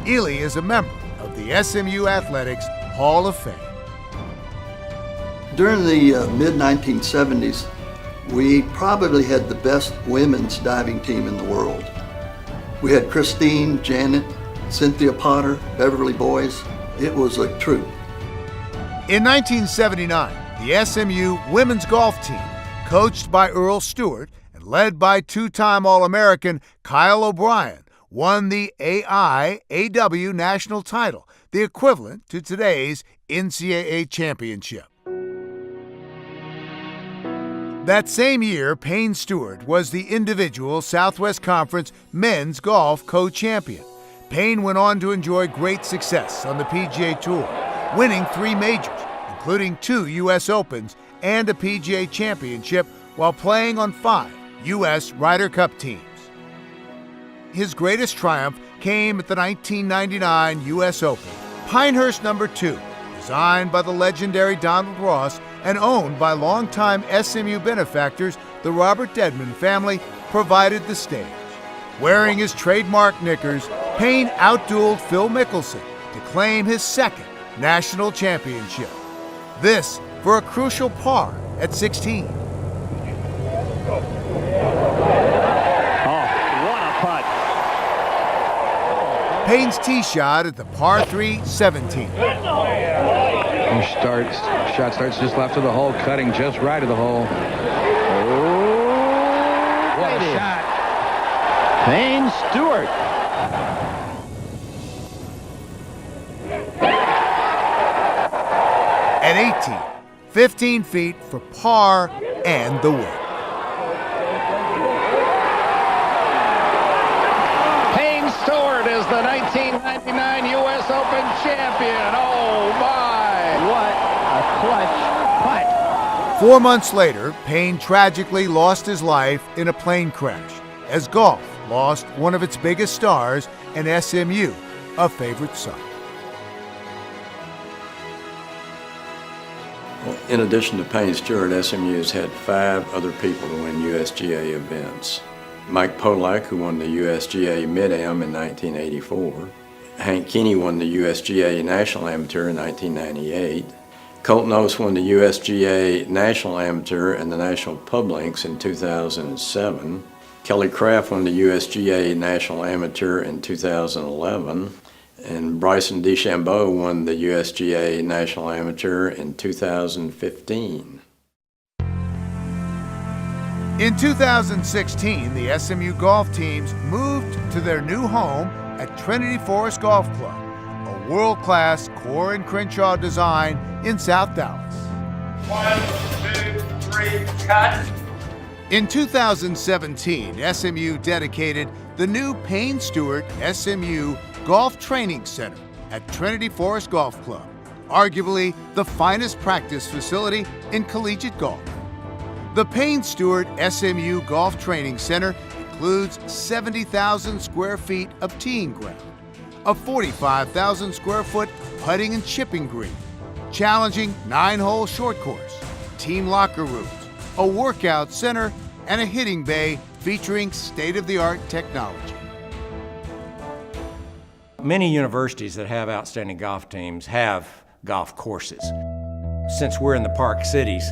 Ely is a member of the SMU Athletics Hall of Fame. During the mid-1970s, we probably had the best women's diving team in the world. We had Christine, Janet, Cynthia Potter, Beverly Boyce. It was a troop. In 1979, the SMU women's golf team, coached by Earl Stewart and led by 2-time All-American Kyle O'Brien, won the AIAW national title, the equivalent to today's NCAA championship. That same year, Payne Stewart was the individual Southwest Conference men's golf co-champion. Payne went on to enjoy great success on the PGA Tour, winning 3 majors, including 2 U.S. Opens and a PGA Championship, while playing on 5 U.S. Ryder Cup teams. his greatest triumph came at the 1999 U.S. Open. Pinehurst No. 2, designed by the legendary Donald Ross and owned by longtime SMU benefactors, the Robert Dedman family, provided the stage. Wearing his trademark knickers, Payne outdueled Phil Mickelson to claim his second national championship. This for a crucial par at 16. Oh, what a putt. Payne's tee shot at the par 3 17. Shot starts just left of the hole, cutting just right of the hole. Oh, what a shot. Payne Stewart. At 18, 15 feet for par and the win. Payne Stewart is the 1999 U.S. Open champion. Oh, my. What a clutch putt. 4 months later, Payne tragically lost his life in a plane crash as golf lost one of its biggest stars and SMU, a favorite son. Well, in addition to Payne Stewart, SMU's had 5 other people to win USGA events. Mike Polak, who won the USGA Mid-Am in 1984. Hank Keeney won the USGA National Amateur in 1998. Colton Oates won the USGA National Amateur and the National Pub Links in 2007. Kelly Craft won the USGA National Amateur in 2011. And Bryson DeChambeau won the USGA National Amateur in 2015. In 2016, the SMU golf teams moved to their new home at Trinity Forest Golf Club, a world-class Core and Crenshaw design in South Dallas. 1, 2, 3, cut. In 2017, SMU dedicated the new Payne Stewart SMU Golf Training Center at Trinity Forest Golf Club, arguably the finest practice facility in collegiate golf. The Payne Stewart SMU Golf Training Center includes 70,000 square feet of teeing ground, a 45,000 square foot putting and chipping green, challenging 9-hole short course, team locker rooms, a workout center, and a hitting bay featuring state-of-the-art technology. Many universities that have outstanding golf teams have golf courses. Since we're in the park cities,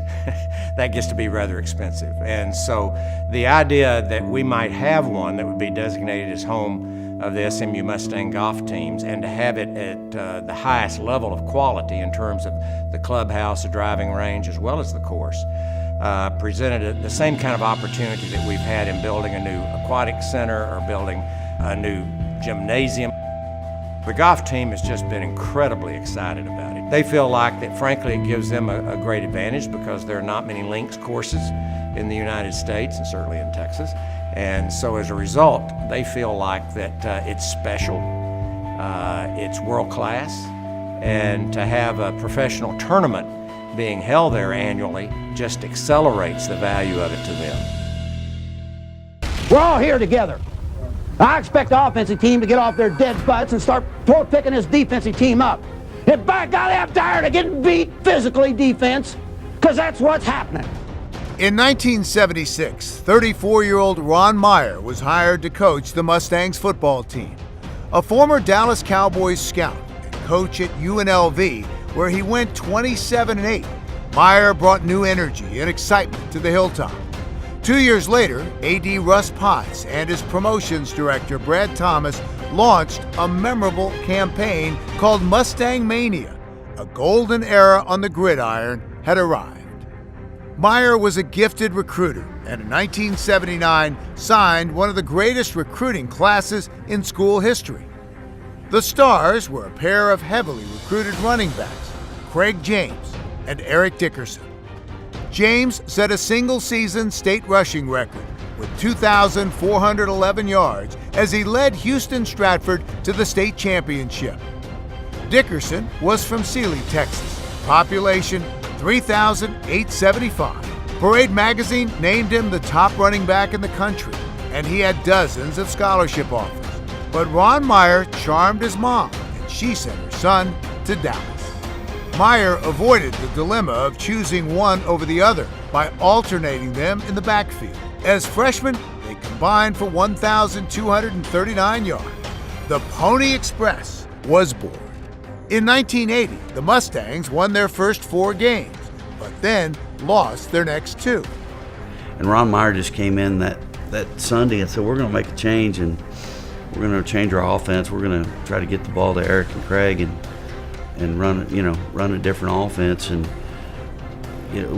that gets to be rather expensive. And so the idea that we might have one that would be designated as home of the SMU Mustang golf teams and to have it at the highest level of quality in terms of the clubhouse, the driving range, as well as the course, presented the same kind of opportunity that we've had in building a new aquatic center or building a new gymnasium. The golf team has just been incredibly excited about it. They feel like that, frankly, it gives them a great advantage because there are not many links courses in the United States and certainly in Texas. And so as a result, they feel like that it's special, it's world class, and to have a professional tournament being held there annually just accelerates the value of it to them. We're all here together. I expect the offensive team to get off their dead butts and start picking this defensive team up. And by golly, I'm tired of getting beat physically, defense, because that's what's happening. In 1976, 34-year-old Ron Meyer was hired to coach the Mustangs football team. A former Dallas Cowboys scout and coach at UNLV, where he went 27-8, Meyer brought new energy and excitement to the Hilltop. 2 years later, A.D. Russ Potts and his promotions director, Brad Thomas, launched a memorable campaign called Mustang Mania. A golden era on the gridiron had arrived. Meyer was a gifted recruiter and in 1979 signed one of the greatest recruiting classes in school history. The stars were a pair of heavily recruited running backs, Craig James and Eric Dickerson. James set a single-season state rushing record with 2,411 yards as he led Houston Stratford to the state championship. Dickerson was from Sealy, Texas, population 3,875. Parade magazine named him the top running back in the country, and he had dozens of scholarship offers. But Ron Meyer charmed his mom, and she sent her son to Dallas. Meyer avoided the dilemma of choosing one over the other by alternating them in the backfield. As freshmen, they combined for 1,239 yards. The Pony Express was born. In 1980, the Mustangs won their first 4 games, but then lost their next 2. And Ron Meyer just came in that Sunday and said, we're going to make a change, and we're going to change our offense. We're going to try to get the ball to Eric and Craig and run a different offense. And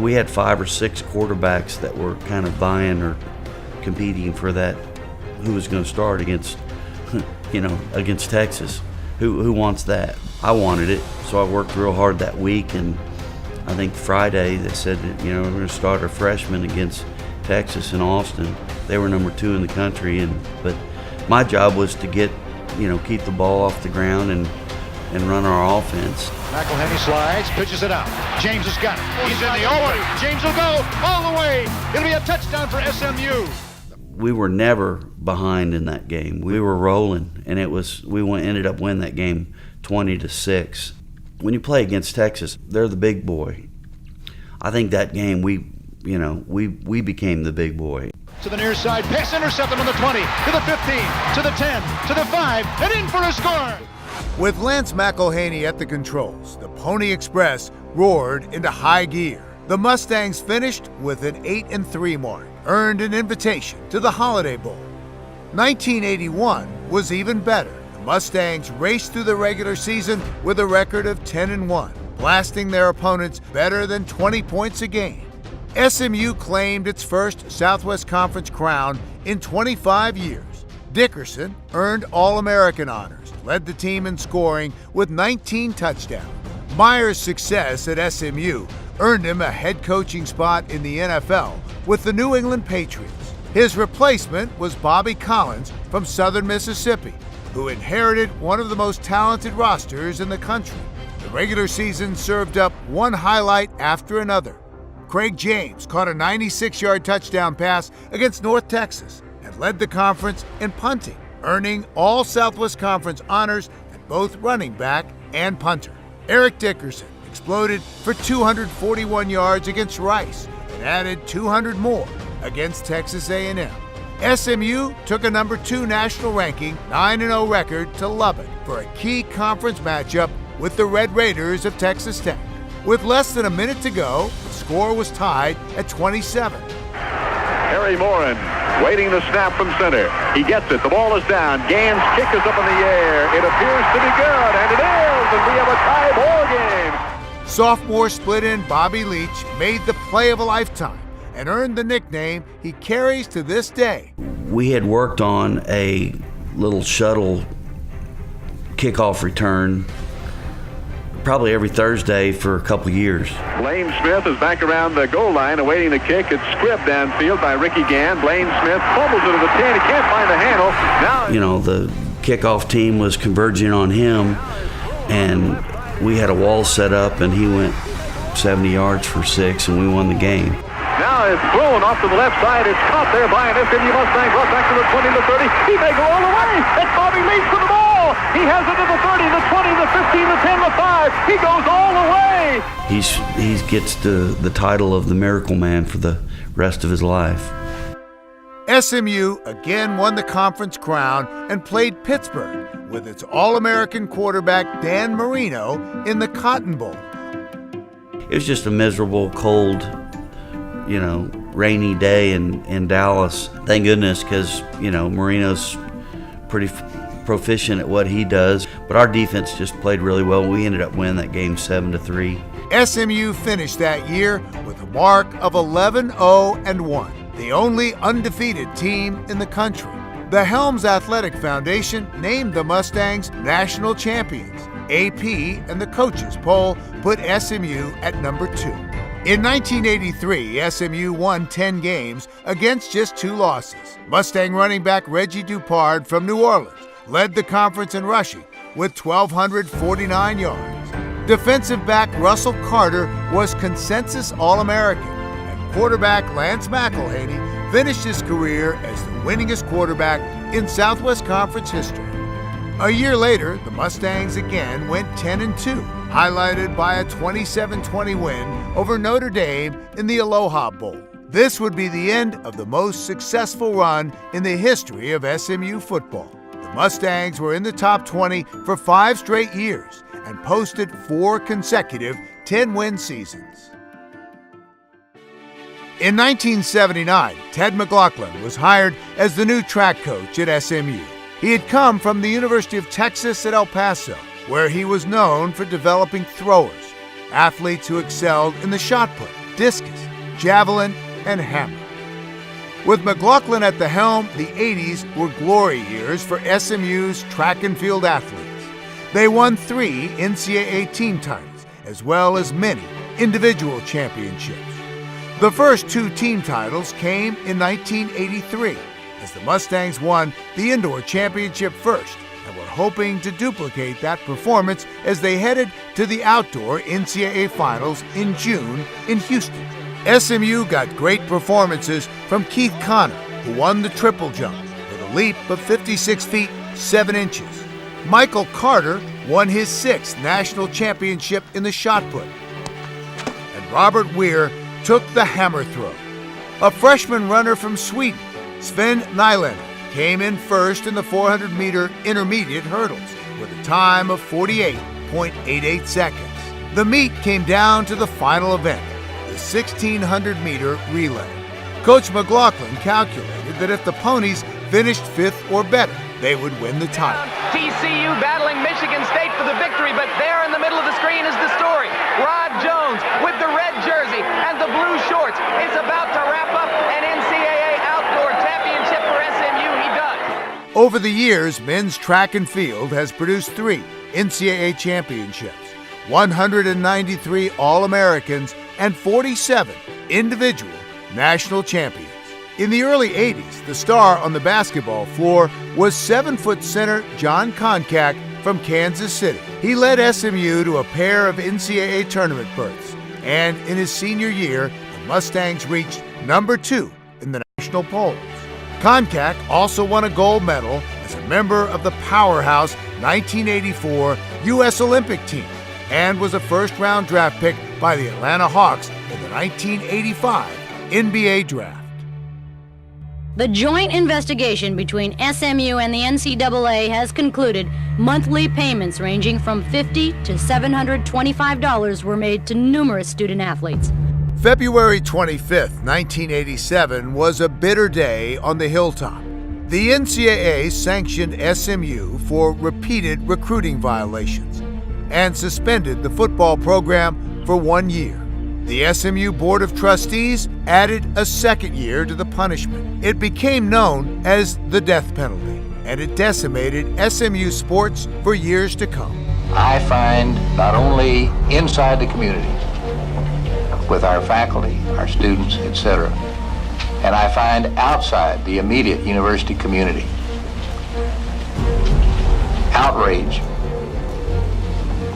we had 5 or 6 quarterbacks that were kind of vying or competing for that, who was going to start against Texas. Who wants that? I wanted it, so I worked real hard that week, and I think Friday they said that, we're going to start our freshmen against Texas in Austin. They were number 2 in the country, but my job was to keep the ball off the ground and run our offense. McElhenney slides, pitches it out. James has got it. He's in the over. James will go all the way. It'll be a touchdown for SMU. We were never behind in that game. We were rolling, and ended up winning that game 20-6. When you play against Texas, they're the big boy. I think that game we became the big boy. To the near side, pass intercepted on the 20, to the 15, to the 10, to the 5, and in for a score. With Lance McElhaney at the controls, the Pony Express roared into high gear. The Mustangs finished with an 8-3 mark, earned an invitation to the Holiday Bowl. 1981 was even better. The Mustangs raced through the regular season with a record of 10-1, blasting their opponents better than 20 points a game. SMU claimed its first Southwest Conference crown in 25 years. Dickerson earned All-American honors, led the team in scoring with 19 touchdowns. Meyer's success at SMU earned him a head coaching spot in the NFL with the New England Patriots. His replacement was Bobby Collins from Southern Mississippi, who inherited one of the most talented rosters in the country. The regular season served up one highlight after another. Craig James caught a 96-yard touchdown pass against North Texas and led the conference in punting, earning all Southwest Conference honors at both running back and punter. Eric Dickerson exploded for 241 yards against Rice and added 200 more against Texas A&M. SMU took a number 2 national ranking, 9-0 record to Lubbock for a key conference matchup with the Red Raiders of Texas Tech. With less than a minute to go, the score was tied at 27. Harry Morin waiting the snap from center. He gets it. The ball is down. Gann's kick is up in the air. It appears to be good, and it is, and we have a tie ball game. Sophomore split end Bobby Leach made the play of a lifetime and earned the nickname he carries to this day. We had worked on a little shuttle kickoff return probably every Thursday for a couple years. Blaine Smith is back around the goal line awaiting the kick. It's scribbed downfield by Ricky Gann. Blaine Smith fumbles it to the 10. He can't find the handle. Now, the kickoff team was converging on him, and we had a wall set up, and he went 70 yards for 6, and we won the game. Now it's thrown off to the left side. It's caught there by an SMU Mustang. Brought back to the 20, the 30. He may go all the way. It's Bobby Leach for the ball. He has it to the 30, the 20, the 15, the 10, the 5. He goes all the way. He gets the title of the Miracle Man for the rest of his life. SMU again won the conference crown and played Pittsburgh with its All-American quarterback Dan Marino in the Cotton Bowl. It was just a miserable, cold, rainy day in Dallas. Thank goodness, because, Marino's pretty proficient at what he does. But our defense just played really well. We ended up winning that game 7-3. SMU finished that year with a mark of 11-0-1, the only undefeated team in the country. The Helms Athletic Foundation named the Mustangs national champions. AP and the coaches poll put SMU at number 2. In 1983, SMU won 10 games against just 2 losses. Mustang running back Reggie Dupard from New Orleans led the conference in rushing with 1,249 yards. Defensive back Russell Carter was consensus All-American, and quarterback Lance McElhaney finished his career as the winningest quarterback in Southwest Conference history. A year later, the Mustangs again went 10-2, highlighted by a 27-20 win over Notre Dame in the Aloha Bowl. This would be the end of the most successful run in the history of SMU football. The Mustangs were in the top 20 for 5 straight years and posted 4 consecutive 10-win seasons. In 1979, Ted McLaughlin was hired as the new track coach at SMU. He had come from the University of Texas at El Paso, where he was known for developing throwers, athletes who excelled in the shot put, discus, javelin, and hammer. With McLaughlin at the helm, the 80s were glory years for SMU's track and field athletes. They won 3 NCAA team titles, as well as many individual championships. The first 2 team titles came in 1983, as the Mustangs won the indoor championship first and were hoping to duplicate that performance as they headed to the outdoor NCAA finals in June in Houston. SMU got great performances from Keith Connor, who won the triple jump with a leap of 56 feet 7 inches. Michael Carter won his 6th national championship in the shot put. And Robert Weir took the hammer throw. A freshman runner from Sweden, Sven Nylander, came in first in the 400-meter intermediate hurdles with a time of 48.88 seconds. The meet came down to the final event, the 1,600-meter relay. Coach McLaughlin calculated that if the Ponies finished 5th or better, they would win the title. TCU battling Michigan State for the victory, but there in the middle of the screen is the story. Rod Jones with the red jersey and the blue shorts is about to wrap up an NCAA outdoor championship for SMU. He does. Over the years, men's track and field has produced 3 NCAA championships, 193 All-Americans, and 47 individual national champions. In the early 80s, the star on the basketball floor was 7-foot center John Koncak from Kansas City. He led SMU to a pair of NCAA tournament berths, and in his senior year, the Mustangs reached number 2 in the national polls. Koncak also won a gold medal as a member of the powerhouse 1984 U.S. Olympic team and was a first-round draft pick by the Atlanta Hawks in the 1985 NBA draft. The joint investigation between SMU and the NCAA has concluded monthly payments ranging from $50 to $725 were made to numerous student athletes. February 25, 1987 was a bitter day on the hilltop. The NCAA sanctioned SMU for repeated recruiting violations and suspended the football program for 1 year. The SMU Board of Trustees added a 2nd year to the punishment. It became known as the death penalty, and it decimated SMU sports for years to come. I find not only inside the community, with our faculty, our students, etc., and I find outside the immediate university community, outrage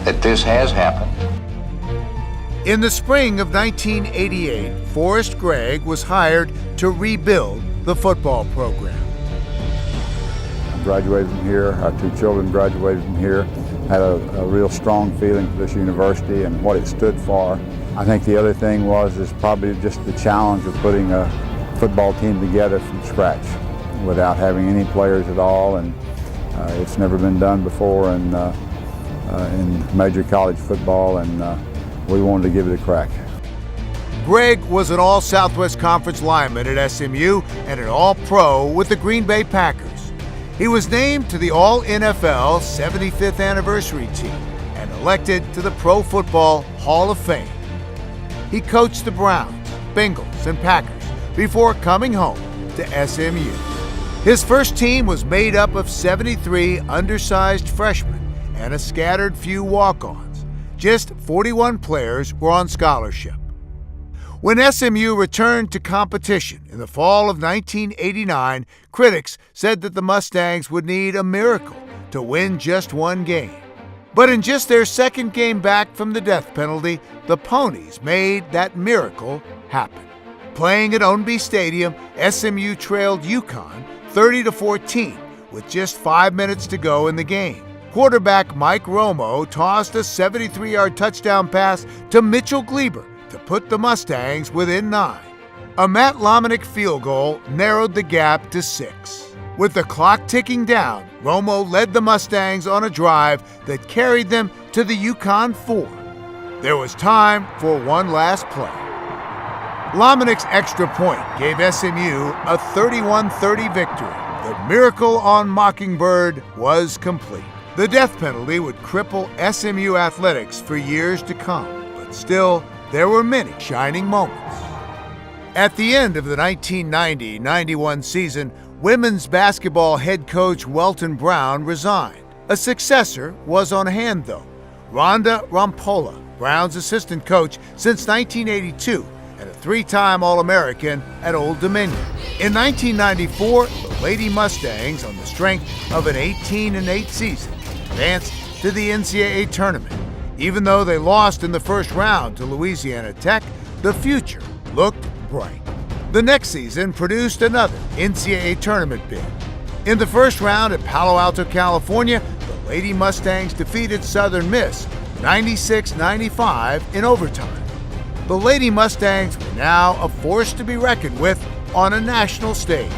that this has happened. In the spring of 1988, Forrest Gregg was hired to rebuild the football program. I graduated from here. Our 2 children graduated from here. Had a real strong feeling for this university and what it stood for. I think the other thing is probably just the challenge of putting a football team together from scratch without having any players at all, and it's never been done before in major college football, and we wanted to give it a crack. Gregg was an All-Southwest Conference lineman at SMU and an All-Pro with the Green Bay Packers. He was named to the All-NFL 75th anniversary team and elected to the Pro Football Hall of Fame. He coached the Browns, Bengals, and Packers before coming home to SMU. His first team was made up of 73 undersized freshmen and a scattered few walk-ons. Just 41 players were on scholarship. When SMU returned to competition in the fall of 1989, critics said that the Mustangs would need a miracle to win just 1 game. But in just their 2nd game back from the death penalty, the Ponies made that miracle happen. Playing at Ownby Stadium, SMU trailed UConn 30-14 with just 5 minutes to go in the game. Quarterback Mike Romo tossed a 73-yard touchdown pass to Mitchell Gleber to put the Mustangs within 9. A Matt Lomenick field goal narrowed the gap to 6. With the clock ticking down, Romo led the Mustangs on a drive that carried them to the UConn 4. There was time for one last play. Lomenick's extra point gave SMU a 31-30 victory. The miracle on Mockingbird was complete. The death penalty would cripple SMU athletics for years to come, but still, there were many shining moments. At the end of the 1990-91 season, women's basketball head coach Welton Brown resigned. A successor was on hand, though. Rhonda Rampolla, Brown's assistant coach since 1982 and a 3-time All-American at Old Dominion. In 1994, the Lady Mustangs, on the strength of an 18-8 season, advanced to the NCAA tournament. Even though they lost in the first round to Louisiana Tech, the future looked bright. The next season produced another NCAA tournament bid. In the first round at Palo Alto, California, the Lady Mustangs defeated Southern Miss 96-95 in overtime. The Lady Mustangs were now a force to be reckoned with on a national stage.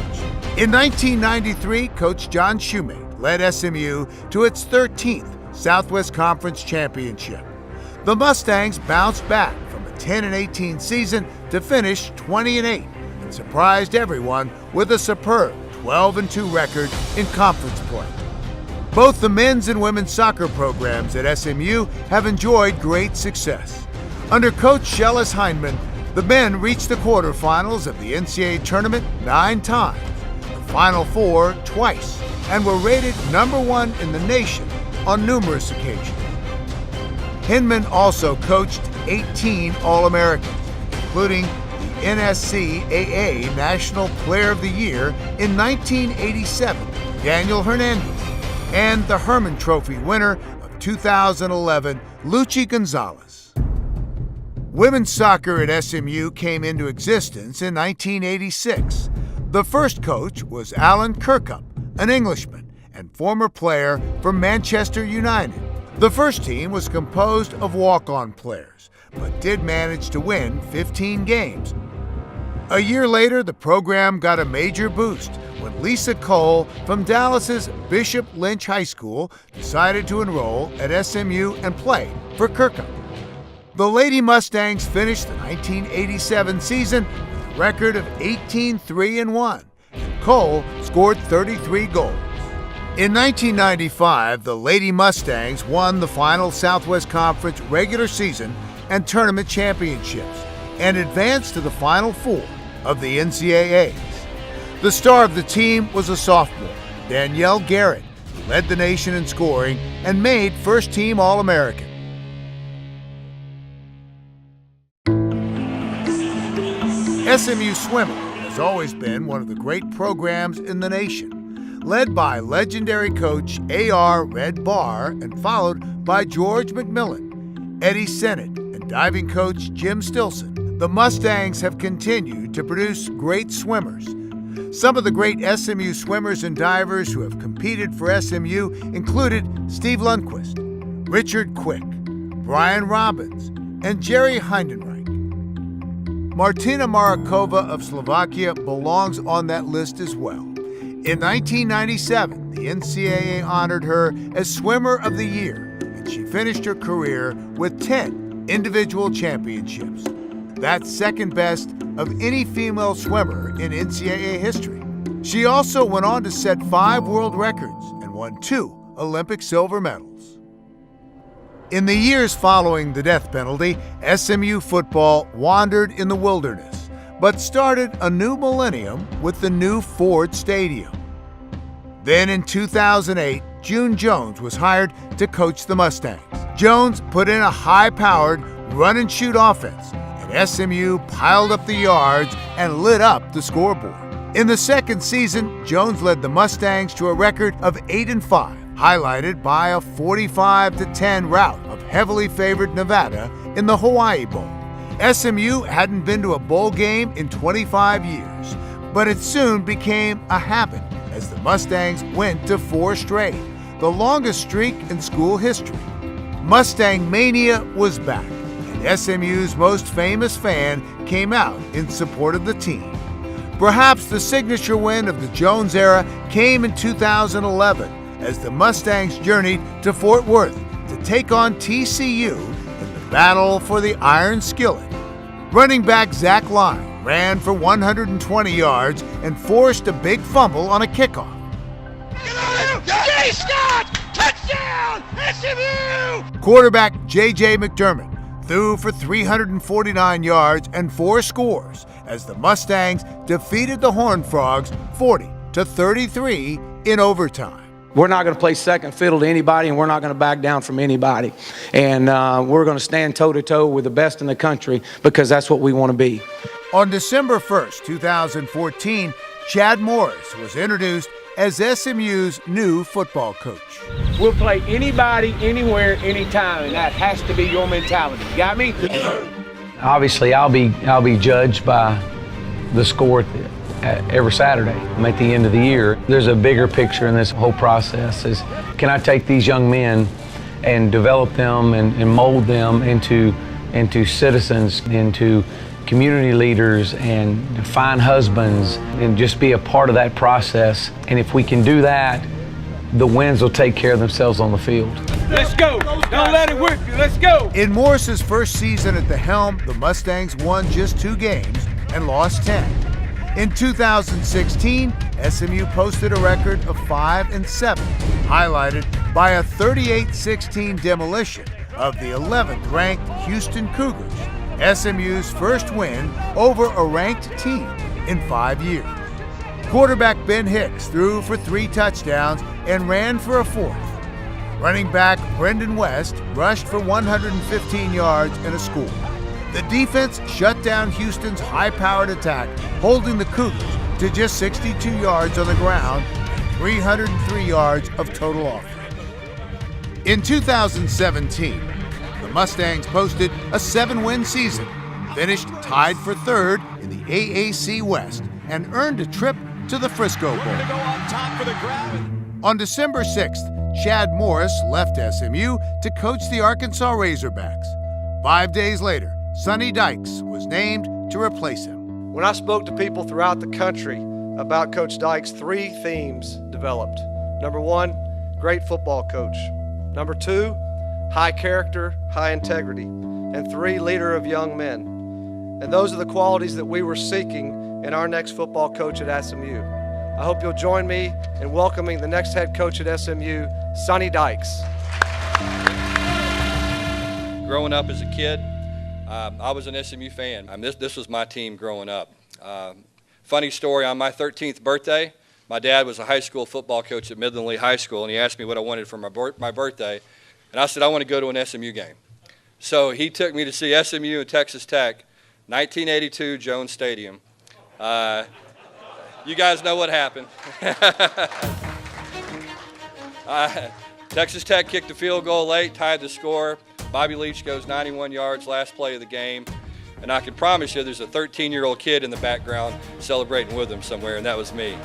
In 1993, Coach John Shoemate led SMU to its 13th Southwest Conference championship. The Mustangs bounced back from a 10-18 season to finish 20-8 and surprised everyone with a superb 12-2 record in conference play. Both the men's and women's soccer programs at SMU have enjoyed great success. Under Coach Shellis Heineman, the men reached the quarterfinals of the NCAA tournament 9 times, the Final Four twice, and were rated #1 in the nation on numerous occasions. Hinman also coached 18 All-Americans, including the NSCAA National Player of the Year in 1987, Daniel Hernandez, and the Herman Trophy winner of 2011, Luchi Gonzalez. Women's soccer at SMU came into existence in 1986. The first coach was Alan Kirkup, an Englishman and former player for Manchester United. The first team was composed of walk-on players, but did manage to win 15 games. A year later, the program got a major boost when Lisa Cole from Dallas's Bishop Lynch High School decided to enroll at SMU and play for Kirkup. The Lady Mustangs finished the 1987 season with a record of 18-3-1, and Cole scored 33 goals. In 1995, the Lady Mustangs won the final Southwest Conference regular season and tournament championships and advanced to the Final Four of the NCAAs. The star of the team was a sophomore, Danielle Garrett, who led the nation in scoring and made first-team All-American. SMU Swimming has always been one of the great programs in the nation, led by legendary coach A.R. Red Barr and followed by George McMillan, Eddie Sennett, and diving coach Jim Stilson. The Mustangs have continued to produce great swimmers. Some of the great SMU swimmers and divers who have competed for SMU included Steve Lundquist, Richard Quick, Brian Robbins, and Jerry Heidenreich. Martina Marakova of Slovakia belongs on that list as well. In 1997, the NCAA honored her as Swimmer of the Year, and she finished her career with 10 individual championships. That's second best of any female swimmer in NCAA history. She also went on to set 5 world records and won 2 Olympic silver medals. In the years following the death penalty, SMU football wandered in the wilderness, but started a new millennium with the new Ford Stadium. Then in 2008, June Jones was hired to coach the Mustangs. Jones put in a high-powered run-and-shoot offense, and SMU piled up the yards and lit up the scoreboard. In the second season, Jones led the Mustangs to a record of 8-5, highlighted by a 45-10 rout of heavily favored Nevada in the Hawaii Bowl. SMU hadn't been to a bowl game in 25 years, but it soon became a habit as the Mustangs went to 4 straight, the longest streak in school history. Mustang Mania was back, and SMU's most famous fan came out in support of the team. Perhaps the signature win of the Jones era came in 2011 as the Mustangs journeyed to Fort Worth to take on TCU in the battle for the Iron Skillet. Running back Zach Line ran for 120 yards and forced a big fumble on a kickoff. Jay Scott! Touchdown! SMU! Quarterback J.J. McDermott threw for 349 yards and 4 scores as the Mustangs defeated the Horned Frogs 40-33 in overtime. We're not going to play second fiddle to anybody, and we're not going to back down from anybody. And we're going to stand toe-to-toe with the best in the country because that's what we want to be. On December 1st, 2014, Chad Morris was introduced as SMU's new football coach. We'll play anybody, anywhere, anytime, and that has to be your mentality. Got me? Obviously, I'll be judged by the score every Saturday. At the end of the year, there's a bigger picture in this whole process. Is can I take these young men and develop them and mold them into citizens, into community leaders and fine husbands, and just be a part of that process. And if we can do that, the wins will take care of themselves on the field. Let's go. Don't let it whip you. Let's go. In Morris's first season at the helm, the Mustangs won just 2 games and lost 10. In 2016, SMU posted a record of 5-7, highlighted by a 38-16 demolition of the 11th-ranked Houston Cougars, SMU's first win over a ranked team in 5 years. Quarterback Ben Hicks threw for 3 touchdowns and ran for a 4th. Running back Brendan West rushed for 115 yards and a score. The defense shut down Houston's high-powered attack, holding the Cougars to just 62 yards on the ground and 303 yards of total offense. In 2017, the Mustangs posted a 7-win season, finished tied for 3rd in the AAC West, and earned a trip to the Frisco Bowl. On December 6th, Chad Morris left SMU to coach the Arkansas Razorbacks. 5 days later, Sonny Dykes was named to replace him. When I spoke to people throughout the country about Coach Dykes, 3 themes developed. Number 1, great football coach. Number 2, high character, high integrity. And 3, leader of young men. And those are the qualities that we were seeking in our next football coach at SMU. I hope you'll join me in welcoming the next head coach at SMU, Sonny Dykes. Growing up as a kid, I was an SMU fan. This was my team growing up. Funny story, on my 13th birthday, my dad was a high school football coach at Midland Lee High School, and he asked me what I wanted for my birthday, and I said, I want to go to an SMU game. So he took me to see SMU and Texas Tech, 1982 Jones Stadium. You guys know what happened. Texas Tech kicked a field goal late, tied the score. Bobby Leach goes 91 yards, last play of the game. And I can promise you there's a 13-year-old kid in the background celebrating with him somewhere, and that was me.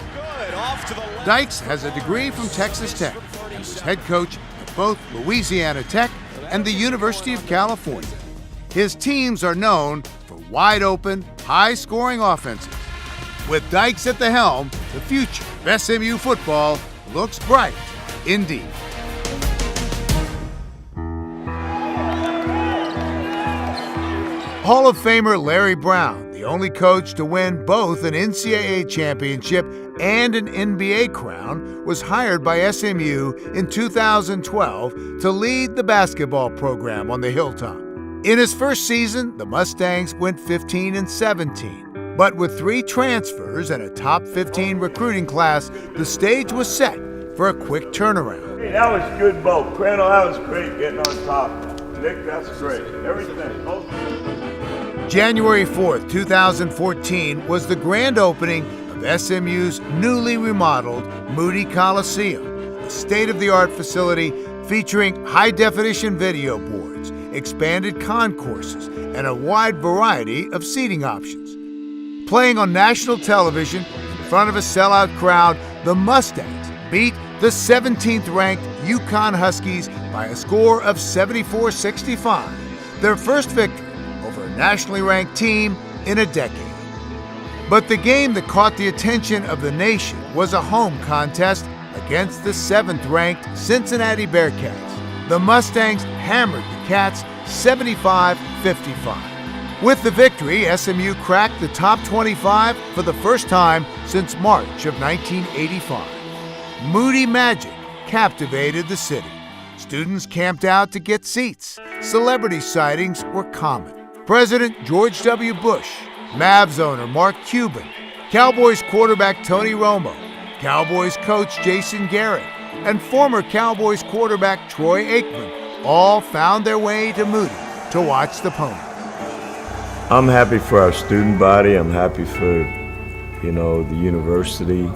Dykes has a degree from Texas Tech and was head coach at both Louisiana Tech and the University of California. His teams are known for wide-open, high-scoring offenses. With Dykes at the helm, the future of SMU football looks bright indeed. Hall of Famer Larry Brown, the only coach to win both an NCAA championship and an NBA crown, was hired by SMU in 2012 to lead the basketball program on the Hilltop. In his first season, the Mustangs went 15-17, but with 3 transfers and a top 15 recruiting class, the stage was set for a quick turnaround. Hey, that was good ball. Crandall, that was great getting on top. Nick, that's great. Everything. January 4th, 2014 was the grand opening of SMU's newly remodeled Moody Coliseum, a state-of-the-art facility featuring high-definition video boards, expanded concourses, and a wide variety of seating options. Playing on national television in front of a sellout crowd, the Mustangs beat the 17th-ranked Yukon Huskies by a score of 74-65, their first victory over a nationally ranked team in a decade. But the game that caught the attention of the nation was a home contest against the 7th-ranked Cincinnati Bearcats. The Mustangs hammered the Cats 75-55. With the victory, SMU cracked the top 25 for the first time since March of 1985. Moody magic captivated the city. Students camped out to get seats. Celebrity sightings were common. President George W. Bush, Mavs owner Mark Cuban, Cowboys quarterback Tony Romo, Cowboys coach Jason Garrett, and former Cowboys quarterback Troy Aikman all found their way to Moody to watch the Pony. I'm happy for our student body. I'm happy for, the university,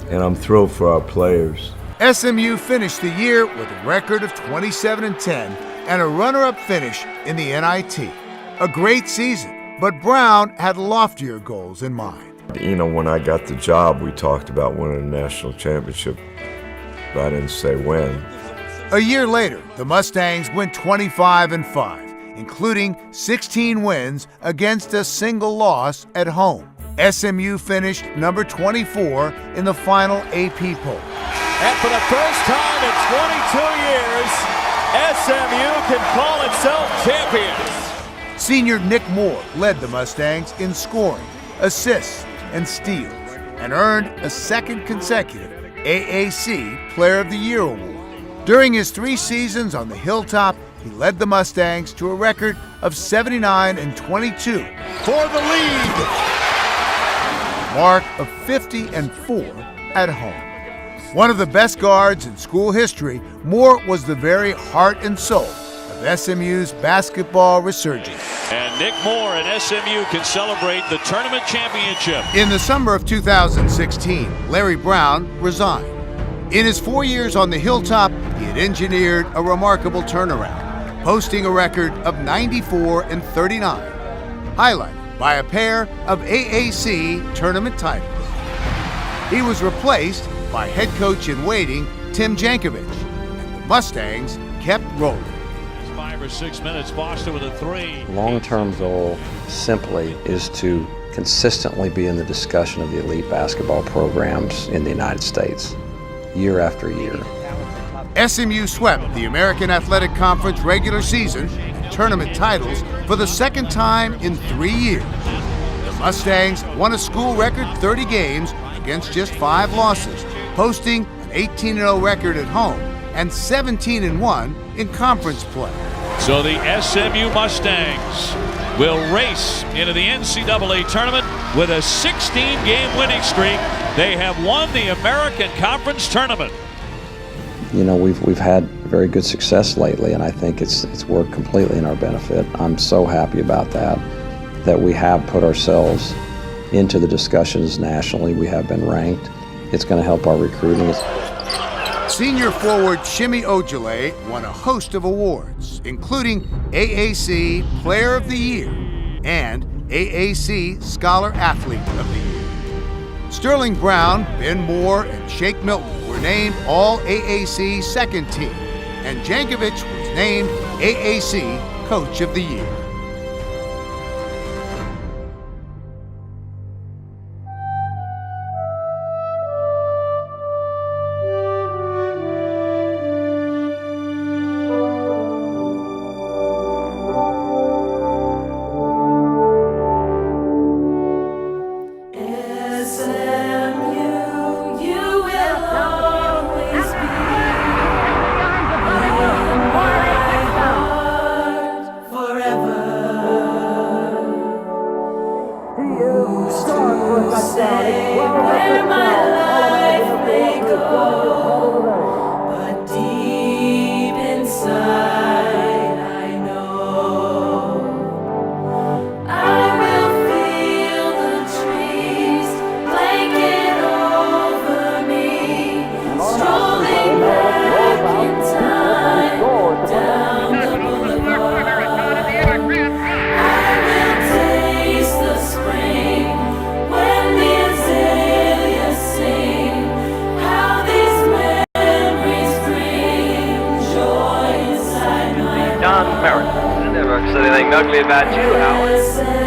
and I'm thrilled for our players. SMU finished the year with a record of 27-10 and a runner-up finish in the NIT. A great season, but Brown had loftier goals in mind. When I got the job, we talked about winning a national championship, but I didn't say when. A year later, the Mustangs went 25-5. Including 16 wins against a single loss at home. SMU finished number 24 in the final AP poll. And for the first time in 22 years, SMU can call itself champions. Senior Nick Moore led the Mustangs in scoring, assists, and steals, and earned a second consecutive AAC Player of the Year award. During his 3 seasons on the Hilltop, he led the Mustangs to a record of 79-22 for the lead. Mark of 50-4 at home. One of the best guards in school history, Moore was the very heart and soul of SMU's basketball resurgence. And Nick Moore and SMU can celebrate the tournament championship. In the summer of 2016, Larry Brown resigned. In his 4 years on the Hilltop, he had engineered a remarkable turnaround, posting a record of 94-39, highlighted by a pair of AAC tournament titles. He was replaced by head coach in waiting Tim Jankovich, and the Mustangs kept rolling. 5 or 6 minutes, Boston with a 3. Long-term goal simply is to consistently be in the discussion of the elite basketball programs in the United States, year after year. SMU swept the American Athletic Conference regular season and tournament titles for the second time in 3 years. The Mustangs won a school record 30 games against just 5 losses, posting an 18-0 record at home and 17-1 in conference play. So the SMU Mustangs will race into the NCAA tournament with a 16-game winning streak. They have won the American Conference tournament. We've had very good success lately, and I think it's worked completely in our benefit. I'm so happy about that we have put ourselves into the discussions nationally. We have been ranked. It's going to help our recruiting. Senior forward Shimi Ojale won a host of awards, including AAC Player of the Year and AAC Scholar Athlete of the Year. Sterling Brown, Ben Moore, and Shake Milton were named All-AAC Second Team, and Jankovich was named AAC Coach of the Year. Forever. about you, Howard.